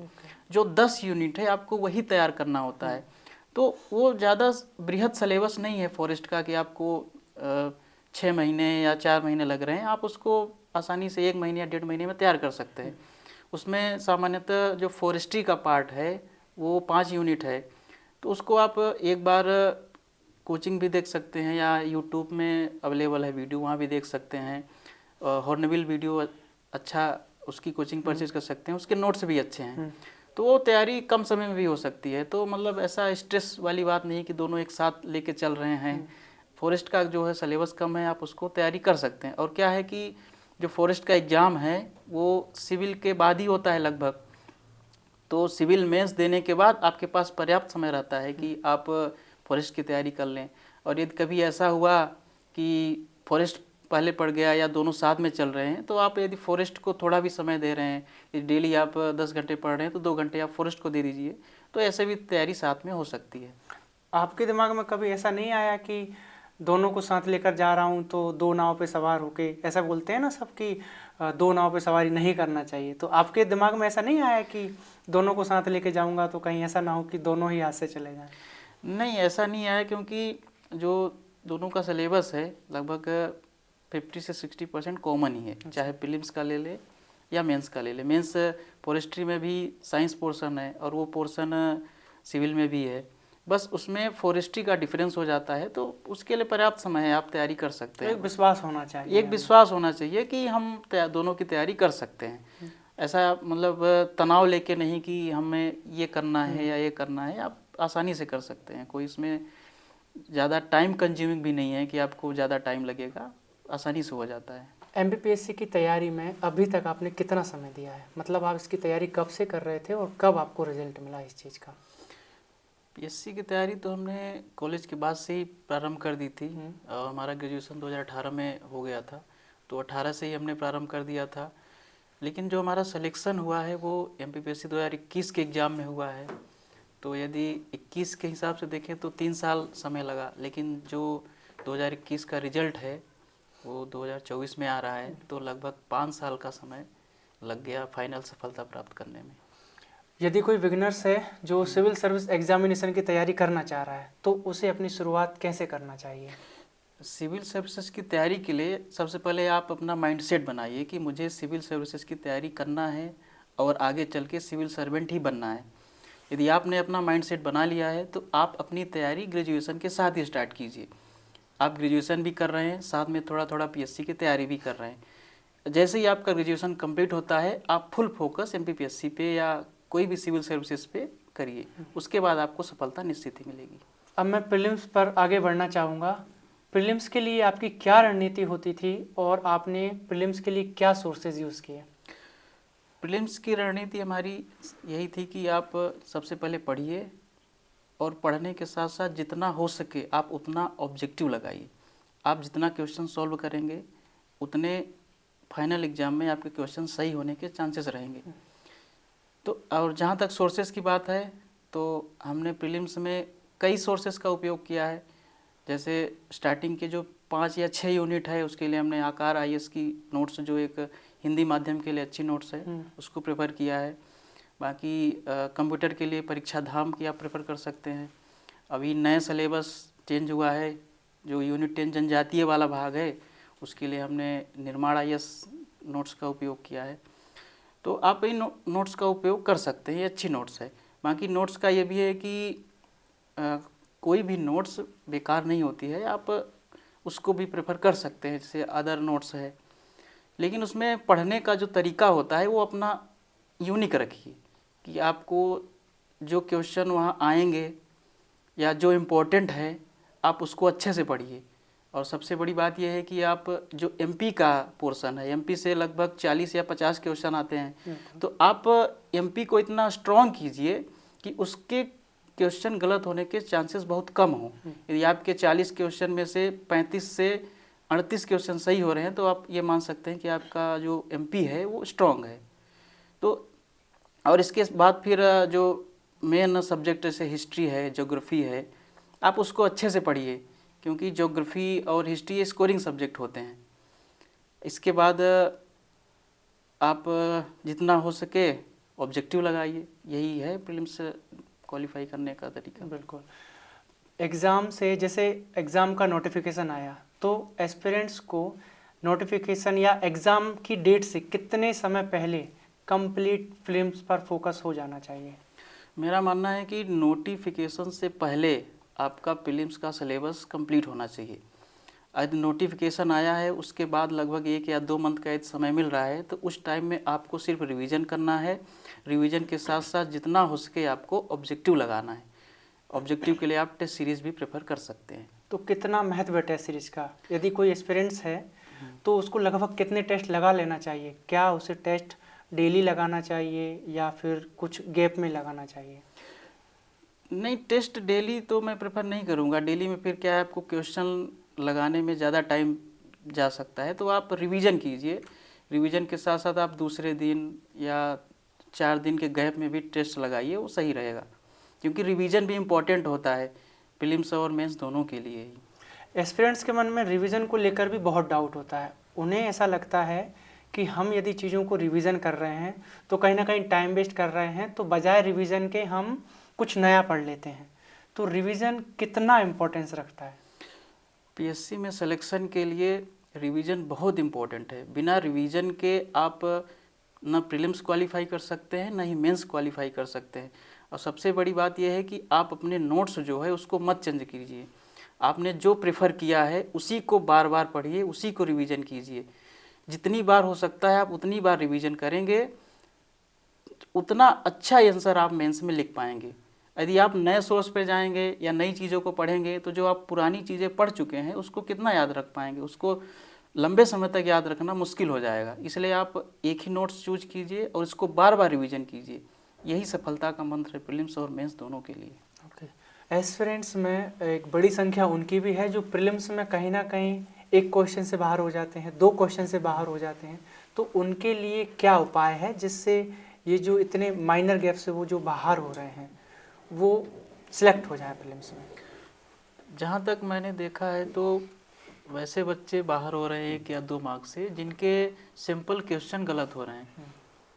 जो 10 यूनिट है आपको वही तैयार करना होता है। तो वो ज़्यादा बृहद सिलेबस नहीं है फॉरेस्ट का कि आपको 6 महीने या 4 महीने लग रहे हैं, आप उसको आसानी से 1 महीने या 1.5 महीने में तैयार कर सकते हैं। उसमें सामान्यतः जो फॉरेस्ट्री का पार्ट है वो 5 यूनिट है, तो उसको आप एक बार कोचिंग भी देख सकते हैं या यूट्यूब में अवेलेबल है वीडियो, वहाँ भी देख सकते हैं। हॉर्नबिल वीडियो अच्छा, उसकी कोचिंग परचेज कर सकते हैं, उसके नोट्स भी अच्छे हैं। तो वो तैयारी कम समय में भी हो सकती है। तो मतलब ऐसा स्ट्रेस वाली बात नहीं कि दोनों एक साथ लेके चल रहे हैं। फॉरेस्ट का जो है सिलेबस कम है, आप उसको तैयारी कर सकते हैं। और क्या है कि जो फॉरेस्ट का एग्ज़ाम है वो सिविल के बाद ही होता है लगभग। तो सिविल मेंस देने के बाद आपके पास पर्याप्त समय रहता है कि आप फॉरेस्ट की तैयारी कर लें। और यदि कभी ऐसा हुआ कि फॉरेस्ट पहले पड़ गया या दोनों साथ में चल रहे हैं, तो आप यदि फॉरेस्ट को थोड़ा भी समय दे रहे हैं, डेली आप 10 घंटे पढ़ रहे हैं तो 2 घंटे आप फॉरेस्ट को दे दीजिए, तो ऐसे भी तैयारी साथ में हो सकती है। आपके दिमाग में कभी ऐसा नहीं आया कि दोनों को साथ लेकर जा रहा हूँ तो दो नाव पे सवार होके, ऐसा बोलते हैं ना सब कि दो नाव पे सवारी नहीं करना चाहिए, तो आपके दिमाग में ऐसा नहीं आया कि दोनों को साथ लेके जाऊंगा तो कहीं ऐसा ना हो कि दोनों ही हाथ से चले जाएं? नहीं, ऐसा नहीं आया, क्योंकि जो दोनों का सिलेबस है लगभग 50 से 60% कॉमन ही है, चाहे प्रीलिम्स का ले ले या मेंस का ले ले। मेंस फॉरेस्ट्री में भी साइंस पोर्शन है और वो पोर्शन सिविल में भी है, बस उसमें फॉरेस्ट्री का डिफरेंस हो जाता है। तो उसके लिए पर्याप्त समय है, आप तैयारी कर सकते हैं। एक विश्वास होना चाहिए, एक विश्वास होना चाहिए कि हम दोनों की तैयारी कर सकते हैं। ऐसा मतलब तनाव लेके नहीं कि हमें ये करना है या ये करना है, आप आसानी से कर सकते हैं। कोई इसमें ज़्यादा टाइम कंज्यूमिंग भी नहीं है कि आपको ज़्यादा टाइम लगेगा, आसानी से हो जाता है। एमपीपीएससी की तैयारी में अभी तक आपने कितना समय दिया है? मतलब आप इसकी तैयारी कब से कर रहे थे और कब आपको रिजल्ट मिला इस चीज़ का? पीएससी की तैयारी तो हमने कॉलेज के बाद से ही प्रारंभ कर दी थी। हमारा ग्रेजुएशन 2018 में हो गया था, तो 18 से ही हमने प्रारंभ कर दिया था। लेकिन जो हमारा सिलेक्शन हुआ है वो एमपीपीएससी 2021 के एग्ज़ाम में हुआ है। तो यदि 21 के हिसाब से देखें तो 3 साल समय लगा, लेकिन जो 2021 का रिजल्ट है वो 2024 में आ रहा है, तो लगभग 5 साल का समय लग गया फाइनल सफलता प्राप्त करने में। यदि कोई बिगिनर्स है जो सिविल सर्विस एग्जामिनेशन की तैयारी करना चाह रहा है तो उसे अपनी शुरुआत कैसे करना चाहिए? सिविल सर्विसेज की तैयारी के लिए सबसे पहले आप अपना माइंडसेट बनाइए कि मुझे सिविल सर्विसेज की तैयारी करना है और आगे चल के सिविल सर्वेंट ही बनना है। यदि आपने अपना माइंडसेट बना लिया है तो आप अपनी तैयारी ग्रेजुएशन के साथ ही स्टार्ट कीजिए। आप ग्रेजुएशन भी कर रहे हैं, साथ में थोड़ा थोड़ा पीएससी की तैयारी भी कर रहे हैं। जैसे ही आपका ग्रेजुएशन कंप्लीट होता है, आप फुल फोकस एमपीपीएससी पे या कोई भी सिविल सर्विसेज पे करिए, उसके बाद आपको सफलता निश्चित ही मिलेगी। अब मैं प्रीलिम्स पर आगे बढ़ना चाहूँगा। प्रीलिम्स के लिए आपकी क्या रणनीति होती थी और आपने प्रीलिम्स के लिए क्या सोर्सेज यूज़ किए? प्रीलिम्स की रणनीति हमारी यही थी कि आप सबसे पहले पढ़िए और पढ़ने के साथ साथ जितना हो सके आप उतना ऑब्जेक्टिव लगाइए। आप जितना क्वेश्चन सॉल्व करेंगे उतने फाइनल एग्जाम में आपके क्वेश्चन सही होने के चांसेस रहेंगे। तो और जहाँ तक सोर्सेज की बात है तो हमने प्रीलिम्स में कई सोर्सेज का उपयोग किया है। जैसे स्टार्टिंग के जो 5 या 6 यूनिट है उसके लिए हमने आकार आईएएस की नोट्स, जो एक हिंदी माध्यम के लिए अच्छी नोट्स है, उसको प्रेफर किया है। बाकी कंप्यूटर के लिए परीक्षा धाम की आप प्रेफर कर सकते हैं। अभी नया सिलेबस चेंज हुआ है, जो यूनिट 10 जनजातीय वाला भाग है उसके लिए हमने निर्माण आईएएस नोट्स का उपयोग किया है। तो आप इन नोट्स का उपयोग कर सकते हैं, ये अच्छी नोट्स है। बाकी नोट्स का ये भी है कि कोई भी नोट्स बेकार नहीं होती है, आप उसको भी प्रेफर कर सकते हैं, जैसे अदर नोट्स है। लेकिन उसमें पढ़ने का जो तरीका होता है वो अपना यूनिक रखिए कि आपको जो क्वेश्चन वहाँ आएंगे या जो इम्पोर्टेंट है आप उसको अच्छे से पढ़िए। और सबसे बड़ी बात यह है कि आप जो एमपी का पोर्शन है, एमपी से लगभग 40 या 50 क्वेश्चन आते हैं, तो आप एमपी को इतना स्ट्रॉन्ग कीजिए कि उसके क्वेश्चन गलत होने के चांसेस बहुत कम हों। यदि आपके 40 क्वेश्चन में से 35 से 38 क्वेश्चन सही हो रहे हैं तो आप ये मान सकते हैं कि आपका जो एमपी है वो स्ट्रॉन्ग है। तो और इसके बाद फिर जो मेन सब्जेक्ट जैसे हिस्ट्री है, ज्योग्राफी है, आप उसको अच्छे से पढ़िए, क्योंकि ज्योग्राफी और हिस्ट्री स्कोरिंग सब्जेक्ट होते हैं। इसके बाद आप जितना हो सके ऑब्जेक्टिव लगाइए, यही है प्रीलिम्स क्वालिफाई करने का तरीका। बिल्कुल। एग्ज़ाम से जैसे एग्ज़ाम का नोटिफिकेशन आया तो एस्पिरेंट्स को नोटिफिकेशन या एग्ज़ाम की डेट से कितने समय पहले कंप्लीट फिल्म्स पर फोकस हो जाना चाहिए? मेरा मानना है कि नोटिफिकेशन से पहले आपका प्रीलिम्स का सिलेबस कंप्लीट होना चाहिए। यदि नोटिफिकेशन आया है उसके बाद लगभग 1 या 2 मंथ का यदि समय मिल रहा है तो उस टाइम में आपको सिर्फ रिवीजन करना है। रिवीजन के साथ साथ जितना हो सके आपको ऑब्जेक्टिव लगाना है। ऑब्जेक्टिव के लिए आप टेस्ट सीरीज़ भी प्रेफर कर सकते हैं। तो कितना महत्व है टेस्ट सीरीज का? यदि कोई एस्पिरेंट्स है तो उसको लगभग कितने टेस्ट लगा लेना चाहिए? क्या उसे टेस्ट डेली लगाना चाहिए या फिर कुछ गैप में लगाना चाहिए? नहीं, टेस्ट डेली तो मैं प्रेफर नहीं करूँगा। डेली में फिर क्या है, आपको क्वेश्चन लगाने में ज़्यादा टाइम जा सकता है। तो आप रिवीजन कीजिए। रिवीजन के साथ साथ आप दूसरे दिन या 4 दिन के गैप में भी टेस्ट लगाइए, वो सही रहेगा। क्योंकि रिवीजन भी इम्पोर्टेंट होता है प्रीलिम्स और मेंस दोनों के लिए ही। एस्पिरेंट्स के मन में रिवीजन को लेकर भी बहुत डाउट होता है। उन्हें ऐसा लगता है कि हम यदि चीज़ों को रिवीजन कर रहे हैं तो कहीं ना कहीं टाइम वेस्ट कर रहे हैं, तो बजाय रिवीजन के हम कुछ नया पढ़ लेते हैं। तो रिवीजन कितना इम्पोर्टेंस रखता है? पीएससी में सिलेक्शन के लिए रिवीजन बहुत इम्पोर्टेंट है। बिना रिवीजन के आप न प्रीलिम्स क्वालिफाई कर सकते हैं, न ही मेंस क्वालिफाई कर सकते हैं। और सबसे बड़ी बात यह है कि आप अपने नोट्स जो है उसको मत चेंज कीजिए। आपने जो प्रेफर किया है उसी को बार बार पढ़िए, उसी को रिवीजन कीजिए। जितनी बार हो सकता है आप उतनी बार रिवीजन करेंगे, उतना अच्छा आंसर आप मेंस में लिख पाएंगे। यदि आप नए सोर्स पे जाएंगे या नई चीज़ों को पढ़ेंगे तो जो आप पुरानी चीज़ें पढ़ चुके हैं उसको कितना याद रख पाएंगे, उसको लंबे समय तक याद रखना मुश्किल हो जाएगा। इसलिए आप एक ही नोट्स चूज कीजिए और इसको बार बार रिवीजन कीजिए। यही सफलता का मंत्र है प्रीलिम्स और मेंस दोनों के लिए। ओके। एस्पिरेंट्स में एक बड़ी संख्या उनकी भी है जो प्रीलिम्स में कहीं ना कहीं एक क्वेश्चन से बाहर हो जाते हैं, 2 क्वेश्चन से बाहर हो जाते हैं। तो उनके लिए क्या उपाय है जिससे ये जो इतने माइनर गैप से वो जो बाहर हो रहे हैं वो सिलेक्ट हो जाए प्रीलिम्स में? जहाँ तक मैंने देखा है तो वैसे बच्चे बाहर हो रहे हैं 1 या 2 मार्क्स से जिनके सिंपल क्वेश्चन गलत हो रहे हैं।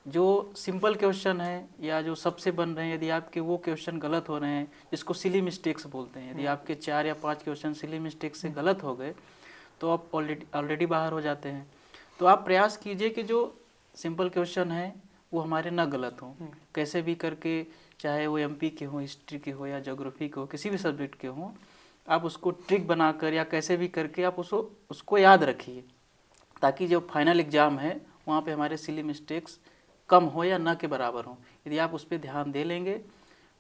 जो सिंपल क्वेश्चन है या जो सबसे बन रहे हैं, यदि आपके वो क्वेश्चन गलत हो रहे हैं, जिसको सिली मिस्टेक्स बोलते हैं, यदि आपके 4 या 5 क्वेश्चन सिली मिस्टेक से गलत हो गए तो आप ऑलरेडी बाहर हो जाते हैं। तो आप प्रयास कीजिए कि जो सिंपल क्वेश्चन है वो हमारे ना गलत हों। कैसे भी करके, चाहे वो एमपी के हों, हिस्ट्री के हो या ज्योग्राफी के हो, किसी भी सब्जेक्ट के हों, आप उसको ट्रिक बनाकर या कैसे भी करके आप उसको याद रखिए, ताकि जो फाइनल एग्ज़ाम है वहाँ पे हमारे सिली मिस्टेक्स कम हो या ना के बराबर हो। यदि आप उस पर ध्यान दे लेंगे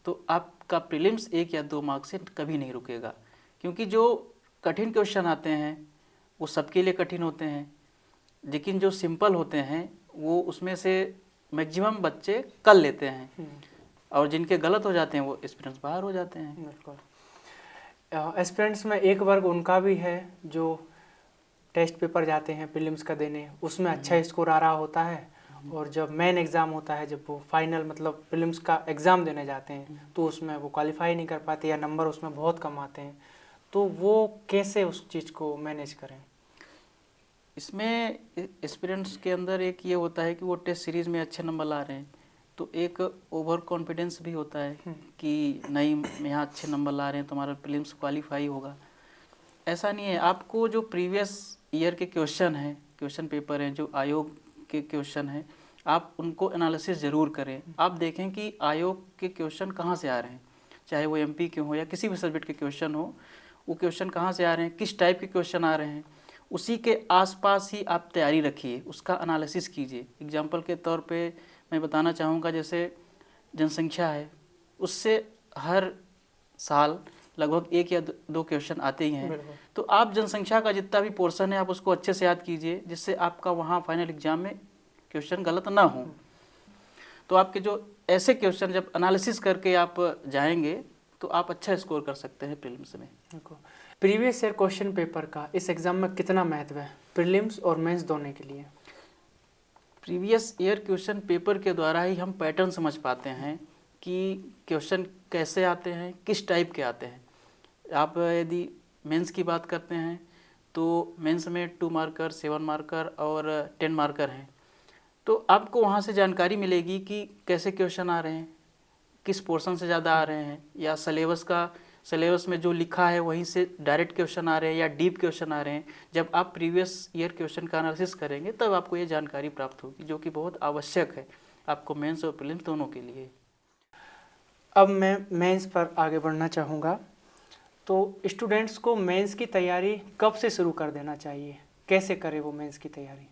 तो आपका प्रीलिम्स 1 या 2 मार्क्स से कभी नहीं रुकेगा। क्योंकि जो कठिन क्वेश्चन आते हैं वो सबके लिए कठिन होते हैं, लेकिन जो सिंपल होते हैं वो उसमें से मैक्सिमम बच्चे कर लेते हैं, और जिनके गलत हो जाते हैं वो एस्पिरेंट्स बाहर हो जाते हैं। बिल्कुल। एस्पिरेंट्स में एक वर्ग उनका भी है जो टेस्ट पेपर जाते हैं प्रीलिम्स का देने, उसमें अच्छा स्कोर आ रहा होता है, और जब मेन एग्ज़ाम होता है, जब वो फाइनल मतलब प्रीलिम्स का एग्ज़ाम देने जाते हैं तो उसमें वो क्वालिफाई नहीं कर पाते या नंबर उसमें बहुत कम आते हैं। तो वो कैसे उस चीज़ को मैनेज करें? इसमें एस्पिरेंट्स के अंदर एक ये होता है कि वो टेस्ट सीरीज़ में अच्छे नंबर ला रहे हैं, तो एक ओवर कॉन्फिडेंस भी होता है कि नहीं, यहाँ अच्छे नंबर ला रहे हैं तो हमारा प्रीलिम्स क्वालिफाई होगा। ऐसा नहीं है। आपको जो प्रीवियस ईयर के क्वेश्चन पेपर हैं, जो आयोग के क्वेश्चन हैं, आप उनको एनालिसिस ज़रूर करें। आप देखें कि आयोग के क्वेश्चन कहाँ से आ रहे हैं, चाहे वो एमपी के हों या किसी भी सब्जेक्ट के क्वेश्चन हो, वो क्वेश्चन कहाँ से आ रहे हैं, किस टाइप के क्वेश्चन आ रहे हैं, उसी के आसपास ही आप तैयारी रखिए, उसका एनालिसिस कीजिए। एग्जाम्पल के तौर पे मैं बताना चाहूँगा, जैसे जनसंख्या है, उससे हर साल लगभग 1 या 2 क्वेश्चन आते ही हैं। तो आप जनसंख्या का जितना भी पोर्शन है आप उसको अच्छे से याद कीजिए, जिससे आपका वहाँ फाइनल एग्जाम में क्वेश्चन गलत ना हो। तो आपके जो ऐसे क्वेश्चन जब एनालिसिस करके आप जाएंगे तो आप अच्छा स्कोर कर सकते हैं प्रीलिम्स में। प्रीवियस ईयर क्वेश्चन पेपर का इस एग्ज़ाम में कितना महत्व है, प्रीलिम्स और मेंस दोनों के लिए? प्रीवियस ईयर क्वेश्चन पेपर के द्वारा ही हम पैटर्न समझ पाते हैं कि क्वेश्चन कैसे आते हैं, किस टाइप के आते हैं। आप यदि मेंस की बात करते हैं तो मेंस में 2 मार्कर, 7 मार्कर और 10 मार्कर हैं। तो आपको वहाँ से जानकारी मिलेगी कि कैसे क्वेश्चन आ रहे हैं, किस पोर्शन से ज़्यादा आ रहे हैं, या सिलेबस में जो लिखा है वहीं से डायरेक्ट क्वेश्चन आ रहे हैं या डीप क्वेश्चन आ रहे हैं। जब आप प्रीवियस ईयर क्वेश्चन का एनालिसिस करेंगे तब आपको ये जानकारी प्राप्त होगी, जो कि बहुत आवश्यक है आपको मेंस और प्रीलिम्स दोनों के लिए। अब मैं मेंस पर आगे बढ़ना चाहूँगा। तो स्टूडेंट्स को मेंस की तैयारी कब से शुरू कर देना चाहिए, कैसे करे वो मेंस की तैयारी?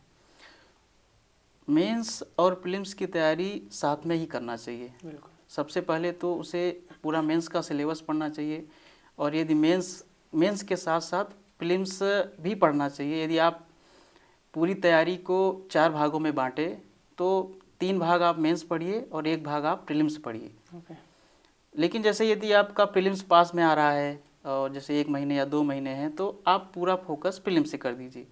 मेंस और प्रीलिम्स की तैयारी साथ में ही करना चाहिए। बिल्कुल। सबसे पहले तो उसे पूरा मेंस का सिलेबस पढ़ना चाहिए, और यदि मेंस के साथ साथ प्रीलिम्स भी पढ़ना चाहिए। यदि आप पूरी तैयारी को 4 भागों में बांटें तो 3 भाग आप मेंस पढ़िए और 1 भाग आप प्रीलिम्स पढ़िए। ओके। लेकिन जैसे यदि आपका प्रीलिम्स पास में आ रहा है और जैसे 1 महीने या 2 महीने हैं, तो आप पूरा फोकस प्रीलिम्स से कर दीजिए।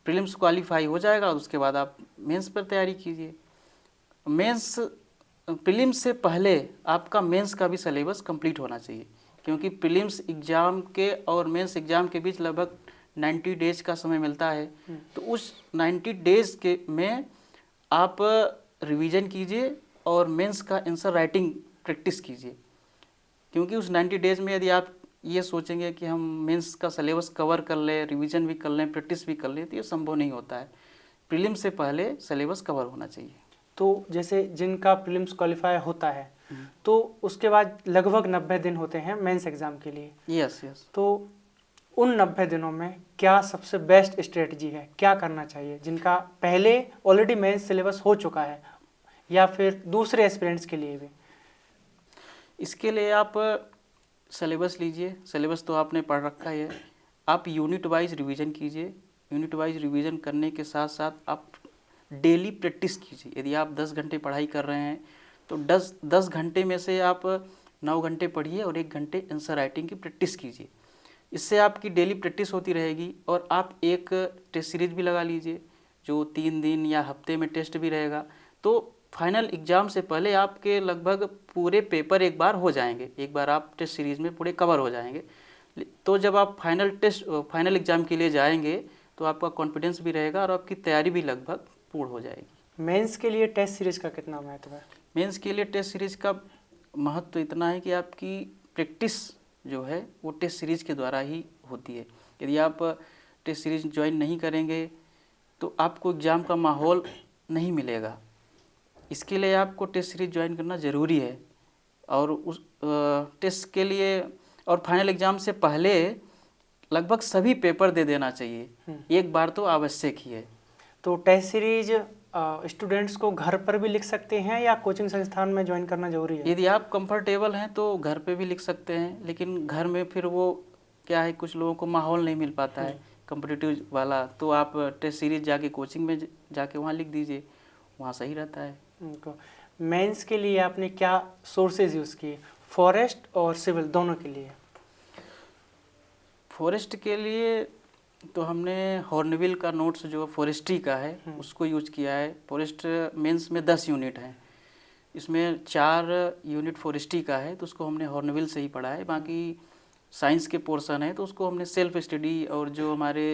प्रीलिम्स क्वालिफाई हो जाएगा और उसके बाद आप मेंस पर तैयारी कीजिए। मेंस प्रीलिम्स से पहले आपका मेंस का भी सिलेबस कंप्लीट होना चाहिए, क्योंकि प्रीलिम्स एग्ज़ाम के और मेंस एग्ज़ाम के बीच लगभग 90 डेज का समय मिलता है। तो उस 90 डेज के में आप रिवीजन कीजिए और मेंस का आंसर राइटिंग प्रैक्टिस कीजिए, क्योंकि उस 90 डेज में यदि आप ये सोचेंगे कि हम मेंस का सिलेबस कवर कर लें, रिवीजन भी कर लें, प्रैक्टिस भी कर लें, तो ये संभव नहीं होता है। प्रीलिम्स से पहले सिलेबस कवर होना चाहिए। तो जैसे जिनका प्रीलिम्स क्वालिफाई होता है तो उसके बाद लगभग 90 दिन होते हैं मेंस एग्ज़ाम के लिए। Yes yes. तो उन 90 दिनों में क्या सबसे बेस्ट स्ट्रेटजी है, क्या करना चाहिए जिनका पहले ऑलरेडी मेंस सिलेबस हो चुका है, या फिर दूसरे एस्पिरेंट्स के लिए भी? इसके लिए आप सिलेबस लीजिए। सिलेबस तो आपने पढ़ रखा ही है। आप यूनिट वाइज रिवीजन कीजिए। यूनिट वाइज रिवीजन करने के साथ साथ आप डेली प्रैक्टिस कीजिए। यदि आप 10 घंटे पढ़ाई कर रहे हैं तो 10 घंटे में से आप 9 घंटे पढ़िए और 1 घंटे आंसर राइटिंग की प्रैक्टिस कीजिए। इससे आपकी डेली प्रैक्टिस होती रहेगी। और आप एक टेस्ट सीरीज भी लगा लीजिए जो 3 दिन या हफ्ते में टेस्ट भी रहेगा। तो फाइनल एग्ज़ाम से पहले आपके लगभग पूरे पेपर एक बार हो जाएंगे, एक बार आप टेस्ट सीरीज़ में पूरे कवर हो जाएंगे। तो जब आप फाइनल एग्ज़ाम के लिए जाएंगे तो आपका कॉन्फिडेंस भी रहेगा और आपकी तैयारी भी लगभग पूर्ण हो जाएगी। मेंस के लिए टेस्ट सीरीज का कितना महत्व है? मेंस के लिए टेस्ट सीरीज़ का महत्व इतना है कि आपकी प्रैक्टिस जो है वो टेस्ट सीरीज़ के द्वारा ही होती है। यदि आप टेस्ट सीरीज ज्वाइन नहीं करेंगे तो आपको एग्ज़ाम का माहौल नहीं मिलेगा। इसके लिए आपको टेस्ट सीरीज ज्वाइन करना ज़रूरी है। और उस टेस्ट के लिए और फाइनल एग्ज़ाम से पहले लगभग सभी पेपर दे देना चाहिए। एक बार तो आवश्यक ही है। तो टेस्ट सीरीज स्टूडेंट्स को घर पर भी लिख सकते हैं या कोचिंग संस्थान में ज्वाइन करना जरूरी है? यदि आप कंफर्टेबल हैं तो घर पे भी लिख सकते हैं, लेकिन घर में फिर वो क्या है, कुछ लोगों को माहौल नहीं मिल पाता है कॉम्पिटिटिव वाला, तो आप टेस्ट सीरीज जाके कोचिंग में जाके वहाँ लिख दीजिए, वहाँ सही रहता है। मेंस के लिए आपने क्या सोर्सेज यूज़ किए, फॉरेस्ट और सिविल दोनों के लिए? फॉरेस्ट के लिए तो हमने हॉर्नबिल का नोट्स जो फॉरेस्ट्री का है उसको यूज किया है। फॉरेस्ट मेंस में 10 यूनिट हैं, इसमें 4 यूनिट फॉरेस्ट्री का है तो उसको हमने हॉर्नबिल से ही पढ़ा है। बाकी साइंस के पोर्शन है तो उसको हमने सेल्फ स्टडी और जो हमारे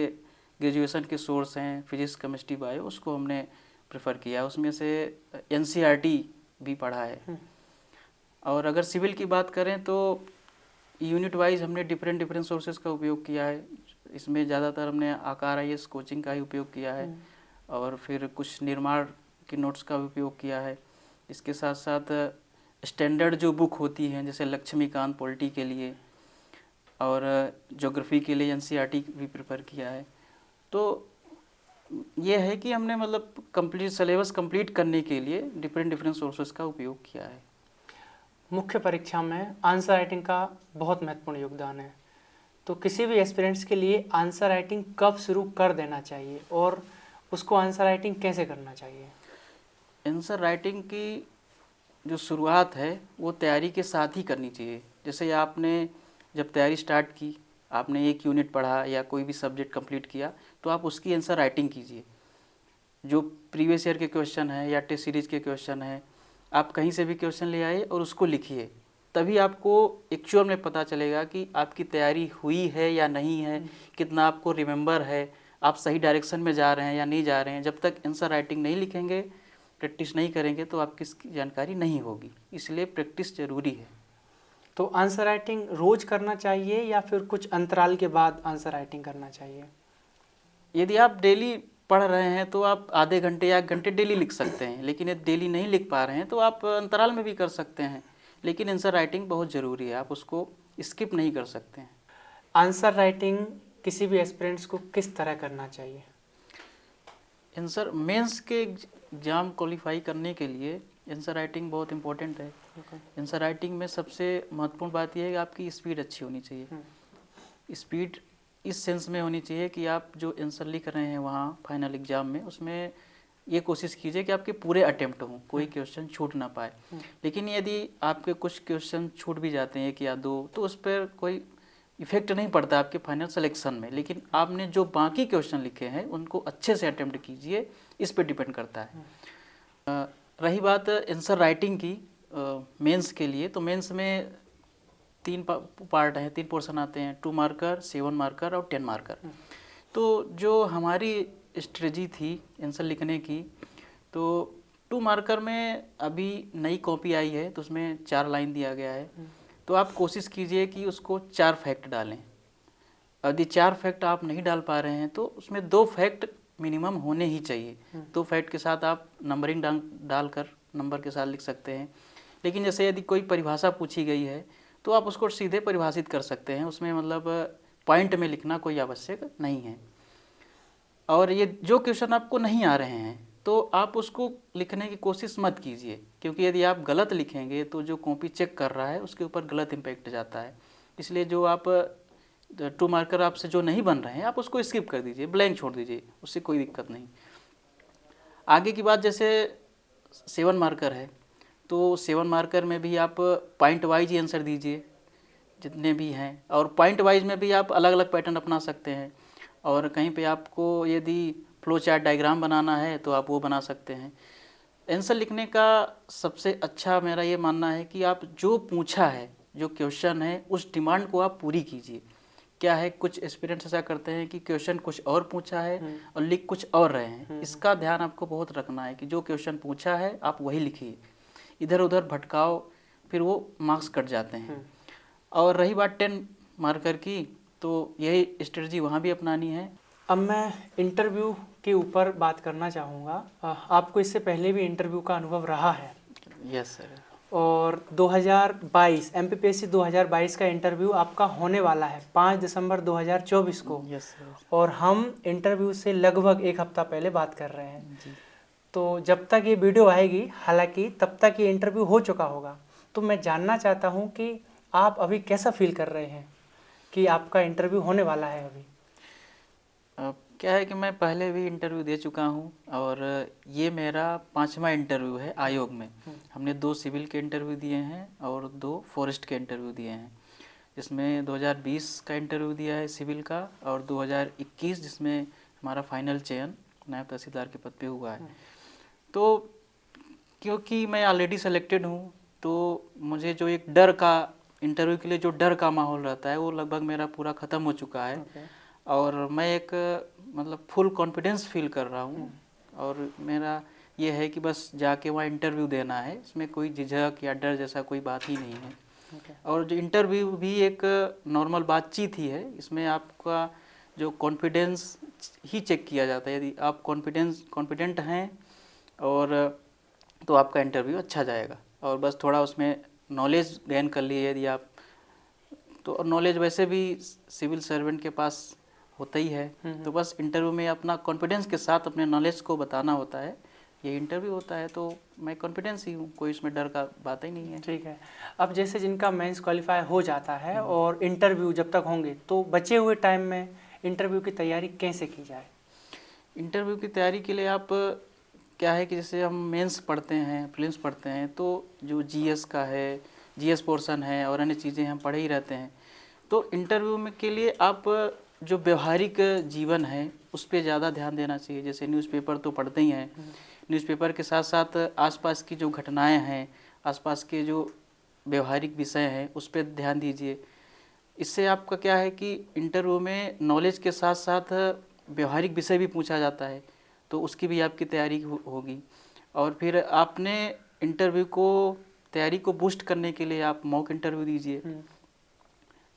ग्रेजुएशन के सोर्स हैं फिजिक्स केमिस्ट्री बायो उसको हमने प्रेफर किया। उसमें से NCERT भी पढ़ा है। और अगर सिविल की बात करें तो यूनिट वाइज हमने डिफरेंट सोर्सेज का उपयोग किया है। इसमें ज़्यादातर हमने आकार IAS कोचिंग का ही उपयोग किया है और फिर कुछ निर्माण के नोट्स का भी उपयोग किया है। इसके साथ साथ स्टैंडर्ड जो बुक होती हैं जैसे लक्ष्मीकांत पॉलिटी के लिए और ज्योग्राफी के लिए NCERT भी प्रेफर किया है। तो ये है कि हमने मतलब कंप्लीट सिलेबस कंप्लीट करने के लिए डिफरेंट सोर्सेज का उपयोग किया है। मुख्य परीक्षा में आंसर राइटिंग का बहुत महत्वपूर्ण योगदान है, तो किसी भी एस्पिरेंट्स के लिए आंसर राइटिंग कब शुरू कर देना चाहिए और उसको आंसर राइटिंग कैसे करना चाहिए? आंसर राइटिंग की जो शुरुआत है वो तैयारी के साथ ही करनी चाहिए। जैसे आपने जब तैयारी स्टार्ट की, आपने एक यूनिट पढ़ा या कोई भी सब्जेक्ट कंप्लीट किया तो आप उसकी आंसर राइटिंग कीजिए। जो प्रीवियस ईयर के क्वेश्चन है या टेस्ट सीरीज के क्वेश्चन है, आप कहीं से भी क्वेश्चन ले आए और उसको लिखिए, तभी आपको एक्चुअल में पता चलेगा कि आपकी तैयारी हुई है या नहीं है, कितना आपको रिमेंबर है, आप सही डायरेक्शन में जा रहे हैं या नहीं जा रहे हैं। जब तक आंसर राइटिंग नहीं लिखेंगे, प्रैक्टिस नहीं करेंगे तो आपकी इसकी जानकारी नहीं होगी। इसलिए प्रैक्टिस ज़रूरी है। तो आंसर राइटिंग रोज करना चाहिए या फिर कुछ अंतराल के बाद आंसर राइटिंग करना चाहिए? यदि आप डेली पढ़ रहे हैं तो आप आधे घंटे या 1 घंटे डेली लिख सकते हैं, लेकिन यदि डेली नहीं लिख पा रहे हैं तो आप अंतराल में भी कर सकते हैं। लेकिन आंसर राइटिंग बहुत ज़रूरी है, आप उसको स्किप नहीं कर सकते हैं। आंसर राइटिंग किसी भी एस्पिरेंट्स को किस तरह करना चाहिए? आंसर मेंस के एग्जाम क्वालिफाई करने के लिए आंसर राइटिंग बहुत इंपॉर्टेंट है। आंसर राइटिंग में सबसे महत्वपूर्ण बात यह है कि आपकी स्पीड अच्छी होनी चाहिए। स्पीड इस सेंस में होनी चाहिए कि आप जो आंसर लिख रहे हैं वहाँ फाइनल एग्जाम में, उसमें ये कोशिश कीजिए कि आपके पूरे अटेम्प्ट हों, कोई क्वेश्चन छूट ना पाए। लेकिन यदि आपके कुछ क्वेश्चन छूट भी जाते हैं, एक या दो, तो उस पर कोई इफेक्ट नहीं पड़ता आपके फाइनल सिलेक्शन में। लेकिन आपने जो बाकी क्वेश्चन लिखे हैं उनको अच्छे से अटेम्प्ट कीजिए, इस पे डिपेंड करता है। रही बात आंसर राइटिंग की मेंस के लिए, तो मेंस में 3 पार्ट हैं, 3 पोर्शन आते हैं, 2 मार्कर, 7 मार्कर और 10 मार्कर। तो जो हमारी स्ट्रेटजी थी आंसर लिखने की, तो 2 मार्कर में अभी नई कॉपी आई है, तो उसमें 4 लाइन दिया गया है। तो आप कोशिश कीजिए कि उसको 4 फैक्ट डालें। यदि 4 फैक्ट आप नहीं डाल पा रहे हैं तो उसमें 2 फैक्ट मिनिमम होने ही चाहिए। 2 फैक्ट के साथ आप नंबरिंग डालकर नंबर के साथ लिख सकते हैं। लेकिन जैसे यदि कोई परिभाषा पूछी गई है तो आप उसको सीधे परिभाषित कर सकते हैं, उसमें मतलब पॉइंट में लिखना कोई आवश्यक नहीं है। और ये जो क्वेश्चन आपको नहीं आ रहे हैं तो आप उसको लिखने की कोशिश मत कीजिए, क्योंकि यदि आप गलत लिखेंगे तो जो कॉपी चेक कर रहा है उसके ऊपर गलत इम्पैक्ट जाता है। इसलिए जो आप 2 मार्कर आपसे जो नहीं बन रहे हैं आप उसको स्किप कर दीजिए, ब्लैंक छोड़ दीजिए, उससे कोई दिक्कत नहीं। आगे की बात, जैसे 7 मार्कर है, तो 7 मार्कर में भी आप पॉइंट वाइज आंसर दीजिए जितने भी हैं, और पॉइंट वाइज में भी आप अलग अलग पैटर्न अपना सकते हैं। और कहीं पे आपको यदि फ्लो चार्ट डायग्राम बनाना है तो आप वो बना सकते हैं। आंसर लिखने का सबसे अच्छा मेरा ये मानना है कि आप जो पूछा है, जो क्वेश्चन है, उस डिमांड को आप पूरी कीजिए। क्या है, कुछ एस्पिरेंट्स ऐसा करते हैं कि क्वेश्चन कुछ और पूछा है और लिख कुछ और रहे हैं। इसका ध्यान आपको बहुत रखना है कि जो क्वेश्चन पूछा है आप वही लिखिए, इधर उधर भटकाओ फिर वो मार्क्स कट जाते हैं। और रही बात 10 मार्कर की, तो यही स्ट्रेटजी वहाँ भी अपनानी है। अब मैं इंटरव्यू के ऊपर बात करना चाहूँगा। आपको इससे पहले भी इंटरव्यू का अनुभव रहा है। Yes sir. और 2022 MPPSC 2022 का इंटरव्यू आपका होने वाला है 5 दिसंबर 2024 को। Yes sir. और हम इंटरव्यू से लगभग 1 हफ्ता पहले बात कर रहे हैं जी। तो जब तक ये वीडियो आएगी, हालांकि तब तक ये इंटरव्यू हो चुका होगा। तो मैं जानना चाहता हूँ कि आप अभी कैसा फील कर रहे हैं कि आपका इंटरव्यू होने वाला है अभी? क्या है कि मैं पहले भी इंटरव्यू दे चुका हूँ और ये मेरा 5वां इंटरव्यू है आयोग में। हमने 2 सिविल के इंटरव्यू दिए हैं और 2 फॉरेस्ट के इंटरव्यू दिए हैं, जिसमें 2020 का इंटरव्यू दिया है सिविल का, और 2021 जिसमें हमारा फाइनल चयन नायब तहसीलदार के पद पे हुआ है। तो क्योंकि मैं ऑलरेडी सेलेक्टेड हूँ तो मुझे जो एक डर का, इंटरव्यू के लिए जो डर का माहौल रहता है वो लगभग मेरा पूरा ख़त्म हो चुका है। और मैं एक मतलब फुल कॉन्फिडेंस फील कर रहा हूँ। और मेरा ये है कि बस जाके वहाँ इंटरव्यू देना है, इसमें कोई झिझक या डर जैसा कोई बात ही नहीं है। और जो इंटरव्यू भी एक नॉर्मल बातचीत ही है, इसमें आपका जो कॉन्फिडेंस ही चेक किया जाता है। यदि आप कॉन्फिडेंट हैं और तो आपका इंटरव्यू अच्छा जाएगा। और बस थोड़ा उसमें नॉलेज गेन कर लिए यदि आप, तो नॉलेज वैसे भी सिविल सर्वेंट के पास होता ही है। तो बस इंटरव्यू में अपना कॉन्फिडेंस के साथ अपने नॉलेज को बताना होता है, ये इंटरव्यू होता है। तो मैं कॉन्फिडेंस ही हूँ, कोई इसमें डर का बात ही नहीं है। ठीक है। अब जैसे जिनका मेंस क्वालिफाई हो जाता है और इंटरव्यू जब तक होंगे, तो बचे हुए टाइम में इंटरव्यू की तैयारी कैसे की जाए? इंटरव्यू की तैयारी के लिए आप क्या है कि जैसे हम मेंस पढ़ते हैं, प्रीलिम्स पढ़ते हैं, तो जो जीएस का है, जीएस पोर्शन है और अन्य चीज़ें हम पढ़े ही रहते हैं। तो इंटरव्यू में के लिए आप जो व्यवहारिक जीवन है उस पर ज़्यादा ध्यान देना चाहिए। जैसे न्यूज़पेपर तो पढ़ते ही हैं, न्यूज़पेपर के साथ साथ आसपास की जो घटनाएं हैं, आसपास के जो व्यवहारिक विषय हैं उस पर ध्यान दीजिए। इससे आपका क्या है कि इंटरव्यू में नॉलेज के साथ साथ व्यवहारिक विषय भी पूछा जाता है, तो उसकी भी आपकी तैयारी होगी। और फिर आपने इंटरव्यू को तैयारी को बूस्ट करने के लिए आप मॉक इंटरव्यू दीजिए।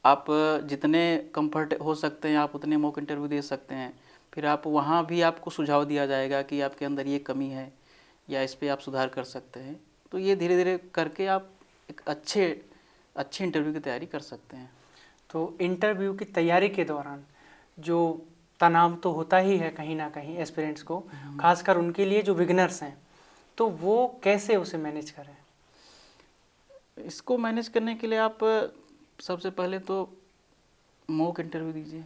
आप जितने कंफर्ट हो सकते हैं आप उतने मॉक इंटरव्यू दे सकते हैं। फिर आप वहाँ भी आपको सुझाव दिया जाएगा कि आपके अंदर ये कमी है या इस पर आप सुधार कर सकते हैं। तो ये धीरे धीरे करके आप एक अच्छे इंटरव्यू की तैयारी कर सकते हैं। तो इंटरव्यू की तैयारी के दौरान जो तनाव तो होता ही है कहीं ना कहीं एस्पिरेंट्स को, खासकर उनके लिए जो बिगिनर्स हैं, तो वो कैसे उसे मैनेज करें? इसको मैनेज करने के लिए आप सबसे पहले तो मॉक इंटरव्यू दीजिए।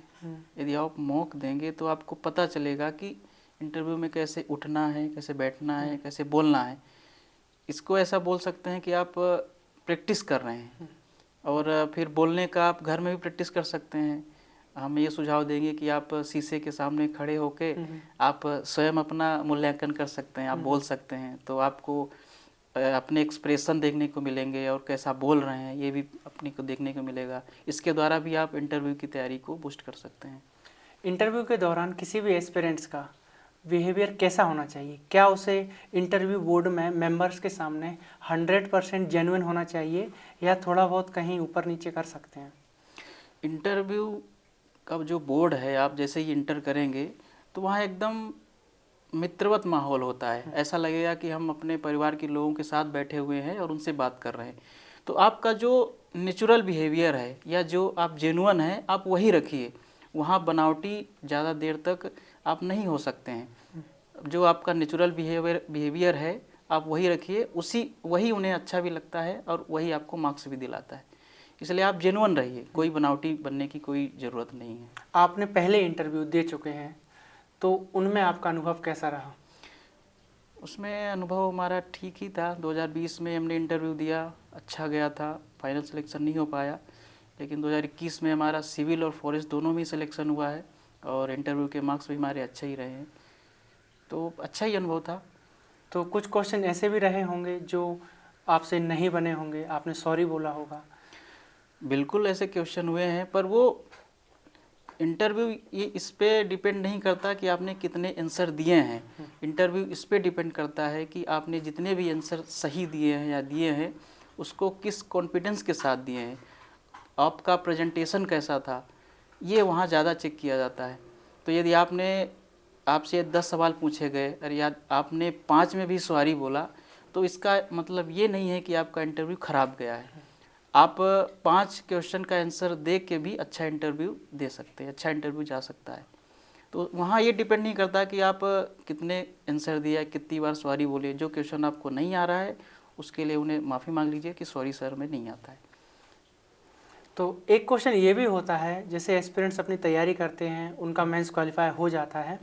यदि आप मॉक देंगे तो आपको पता चलेगा कि इंटरव्यू में कैसे उठना है, कैसे बैठना है, कैसे बोलना है। इसको ऐसा बोल सकते हैं कि आप प्रैक्टिस कर रहे हैं, और फिर बोलने का आप घर में भी प्रैक्टिस कर सकते हैं। हम ये सुझाव देंगे कि आप शीशे के सामने खड़े होके आप स्वयं अपना मूल्यांकन कर सकते हैं, आप बोल सकते हैं। तो आपको अपने एक्सप्रेशन देखने को मिलेंगे और कैसा बोल रहे हैं ये भी अपने को देखने को मिलेगा। इसके द्वारा भी आप इंटरव्यू की तैयारी को बूस्ट कर सकते हैं। इंटरव्यू के दौरान किसी भी एस्पिरेंट्स का बिहेवियर कैसा होना चाहिए? क्या उसे इंटरव्यू बोर्ड में मेंबर्स के सामने 100% जेन्युइन होना चाहिए या थोड़ा बहुत कहीं ऊपर नीचे कर सकते हैं? इंटरव्यू का जो बोर्ड है, आप जैसे ही इंटर करेंगे तो वहाँ एकदम मित्रवत माहौल होता है। ऐसा लगेगा कि हम अपने परिवार के लोगों के साथ बैठे हुए हैं और उनसे बात कर रहे हैं। तो आपका जो नेचुरल बिहेवियर है या जो आप जेन्युइन हैं आप वही रखिए। वहाँ बनावटी ज़्यादा देर तक आप नहीं हो सकते हैं। जो आपका नेचुरल बिहेवियर है आप वही रखिए, वही उन्हें अच्छा भी लगता है और वही आपको मार्क्स भी दिलाता है। इसलिए आप जेन्युइन रहिए, कोई बनावटी बनने की कोई ज़रूरत नहीं है। आपने पहले इंटरव्यू दे चुके हैं, तो उनमें आपका अनुभव कैसा रहा? उसमें अनुभव हमारा ठीक ही था। 2020 में हमने इंटरव्यू दिया, अच्छा गया था, फाइनल सिलेक्शन नहीं हो पाया। लेकिन 2021 में हमारा सिविल और फॉरेस्ट दोनों में सिलेक्शन हुआ है और इंटरव्यू के मार्क्स भी हमारे अच्छे ही रहे हैं। तो अच्छा ही अनुभव था। तो कुछ क्वेश्चन ऐसे भी रहे होंगे जो आपसे नहीं बने होंगे, आपने सॉरी बोला होगा। बिल्कुल ऐसे क्वेश्चन हुए हैं, पर वो इंटरव्यू ये इस पे डिपेंड नहीं करता कि आपने कितने आंसर दिए हैं। इंटरव्यू इस पे डिपेंड करता है कि आपने जितने भी आंसर सही दिए हैं या दिए हैं उसको किस कॉन्फिडेंस के साथ दिए हैं, आपका प्रेजेंटेशन कैसा था, ये वहाँ ज़्यादा चेक किया जाता है। तो यदि आपसे 10 सवाल पूछे गए और या आपने 5 में भी सॉरी बोला तो इसका मतलब ये नहीं है कि आपका इंटरव्यू ख़राब गया है। आप 5 क्वेश्चन का आंसर दे के भी अच्छा इंटरव्यू दे सकते हैं, अच्छा इंटरव्यू जा सकता है। तो वहाँ ये डिपेंड नहीं करता कि आप कितने आंसर दिया, कितनी बार सॉरी बोले। जो क्वेश्चन आपको नहीं आ रहा है उसके लिए उन्हें माफ़ी मांग लीजिए कि सॉरी सर में नहीं आता है। तो एक क्वेश्चन ये भी होता है, जैसे एस्पिरेंट्स अपनी तैयारी करते हैं, उनका मेंस क्वालिफाई हो जाता है,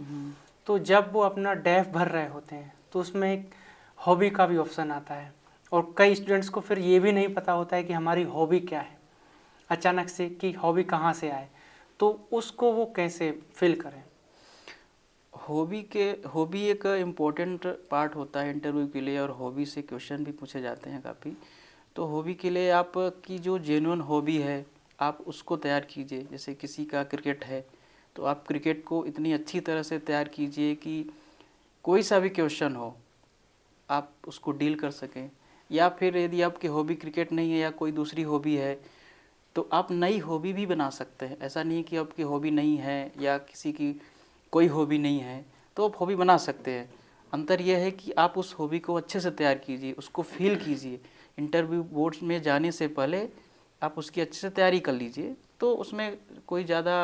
तो जब वो अपना डेफ भर रहे होते हैं तो उसमें एक हॉबी का भी ऑप्शन आता है, और कई स्टूडेंट्स को फिर ये भी नहीं पता होता है कि हमारी हॉबी क्या है, अचानक से कि हॉबी कहाँ से आए, तो उसको वो कैसे फिल करें? हॉबी एक इम्पोर्टेंट पार्ट होता है इंटरव्यू के लिए, और हॉबी से क्वेश्चन भी पूछे जाते हैं काफ़ी। तो हॉबी के लिए आपकी जो जेन्युइन हॉबी है आप उसको तैयार कीजिए। जैसे किसी का क्रिकेट है तो आप क्रिकेट को इतनी अच्छी तरह से तैयार कीजिए कि कोई सा भी क्वेश्चन हो आप उसको डील कर सकें। या फिर यदि आपकी हॉबी क्रिकेट नहीं है या कोई दूसरी हॉबी है तो आप नई हॉबी भी बना सकते हैं। ऐसा नहीं कि आपकी हॉबी नहीं है या किसी की कोई हॉबी नहीं है तो आप हॉबी बना सकते हैं। अंतर यह है कि आप उस हॉबी को अच्छे से तैयार कीजिए, उसको फील कीजिए। इंटरव्यू बोर्ड्स में जाने से पहले आप उसकी अच्छे से तैयारी कर लीजिए। तो उसमें कोई ज़्यादा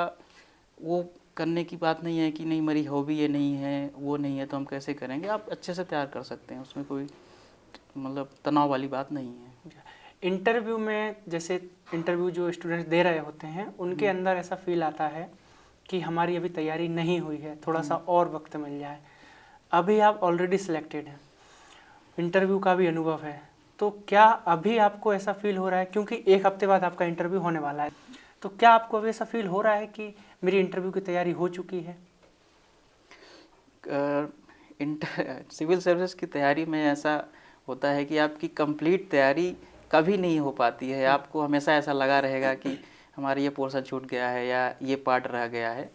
वो करने की बात नहीं है कि नहीं मेरी हॉबी ये नहीं है, वो नहीं है तो हम कैसे करेंगे। आप अच्छे से तैयार कर सकते हैं, उसमें कोई मतलब तनाव वाली बात नहीं है। इंटरव्यू में, जैसे इंटरव्यू जो स्टूडेंट्स दे रहे होते हैं उनके अंदर ऐसा फील आता है कि हमारी अभी तैयारी नहीं हुई है, थोड़ा सा और वक्त मिल जाए। अभी आप ऑलरेडी सिलेक्टेड हैं, इंटरव्यू का भी अनुभव है, तो क्या अभी आपको ऐसा फील हो रहा है, क्योंकि 1 हफ्ते बाद आपका इंटरव्यू होने वाला है, तो क्या आपको अभी ऐसा फील हो रहा है कि मेरी इंटरव्यू की तैयारी हो चुकी है? सिविल सर्विस की तैयारी में ऐसा होता है कि आपकी कंप्लीट तैयारी कभी नहीं हो पाती है। आपको हमेशा ऐसा लगा रहेगा कि हमारा ये पोर्शन छूट गया है या ये पार्ट रह गया है।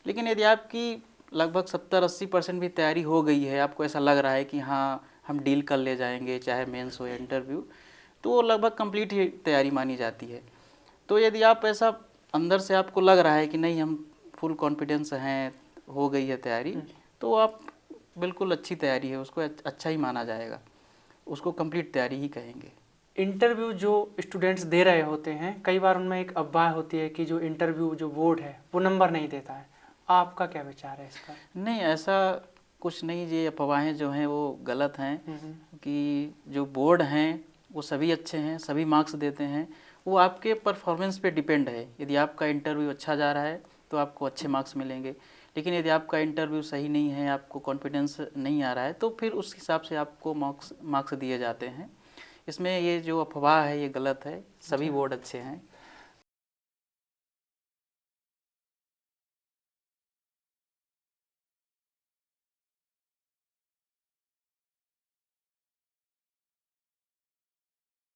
लेकिन यदि आपकी लगभग 70-80% भी तैयारी हो गई है, आपको ऐसा लग रहा है कि हाँ हम डील कर ले जाएंगे चाहे मेंस हो या इंटरव्यू, तो वो लगभग कंप्लीट ही तैयारी मानी जाती है। तो यदि आप ऐसा अंदर से आपको लग रहा है कि नहीं हम फुल कॉन्फिडेंस हैं, हो गई है तैयारी, तो आप बिल्कुल अच्छी तैयारी है, उसको अच्छा ही माना जाएगा, उसको कंप्लीट तैयारी ही कहेंगे। इंटरव्यू जो स्टूडेंट्स दे रहे होते हैं, कई बार उनमें एक अफवाह होती है कि जो इंटरव्यू जो बोर्ड है वो नंबर नहीं देता है। आपका क्या विचार है इस पर? नहीं, ऐसा कुछ नहीं। ये अफवाहें जो हैं वो गलत हैं कि जो बोर्ड हैं वो सभी अच्छे हैं, सभी मार्क्स देते हैं। वो आपके परफॉर्मेंस पे डिपेंड है। यदि आपका इंटरव्यू अच्छा जा रहा है तो आपको अच्छे मार्क्स मिलेंगे, लेकिन यदि आपका इंटरव्यू सही नहीं है, आपको कॉन्फिडेंस नहीं आ रहा है, तो फिर उस हिसाब से आपको मार्क्स दिए जाते हैं। इसमें ये जो अफवाह है ये गलत है। सभी बोर्ड अच्छे हैं।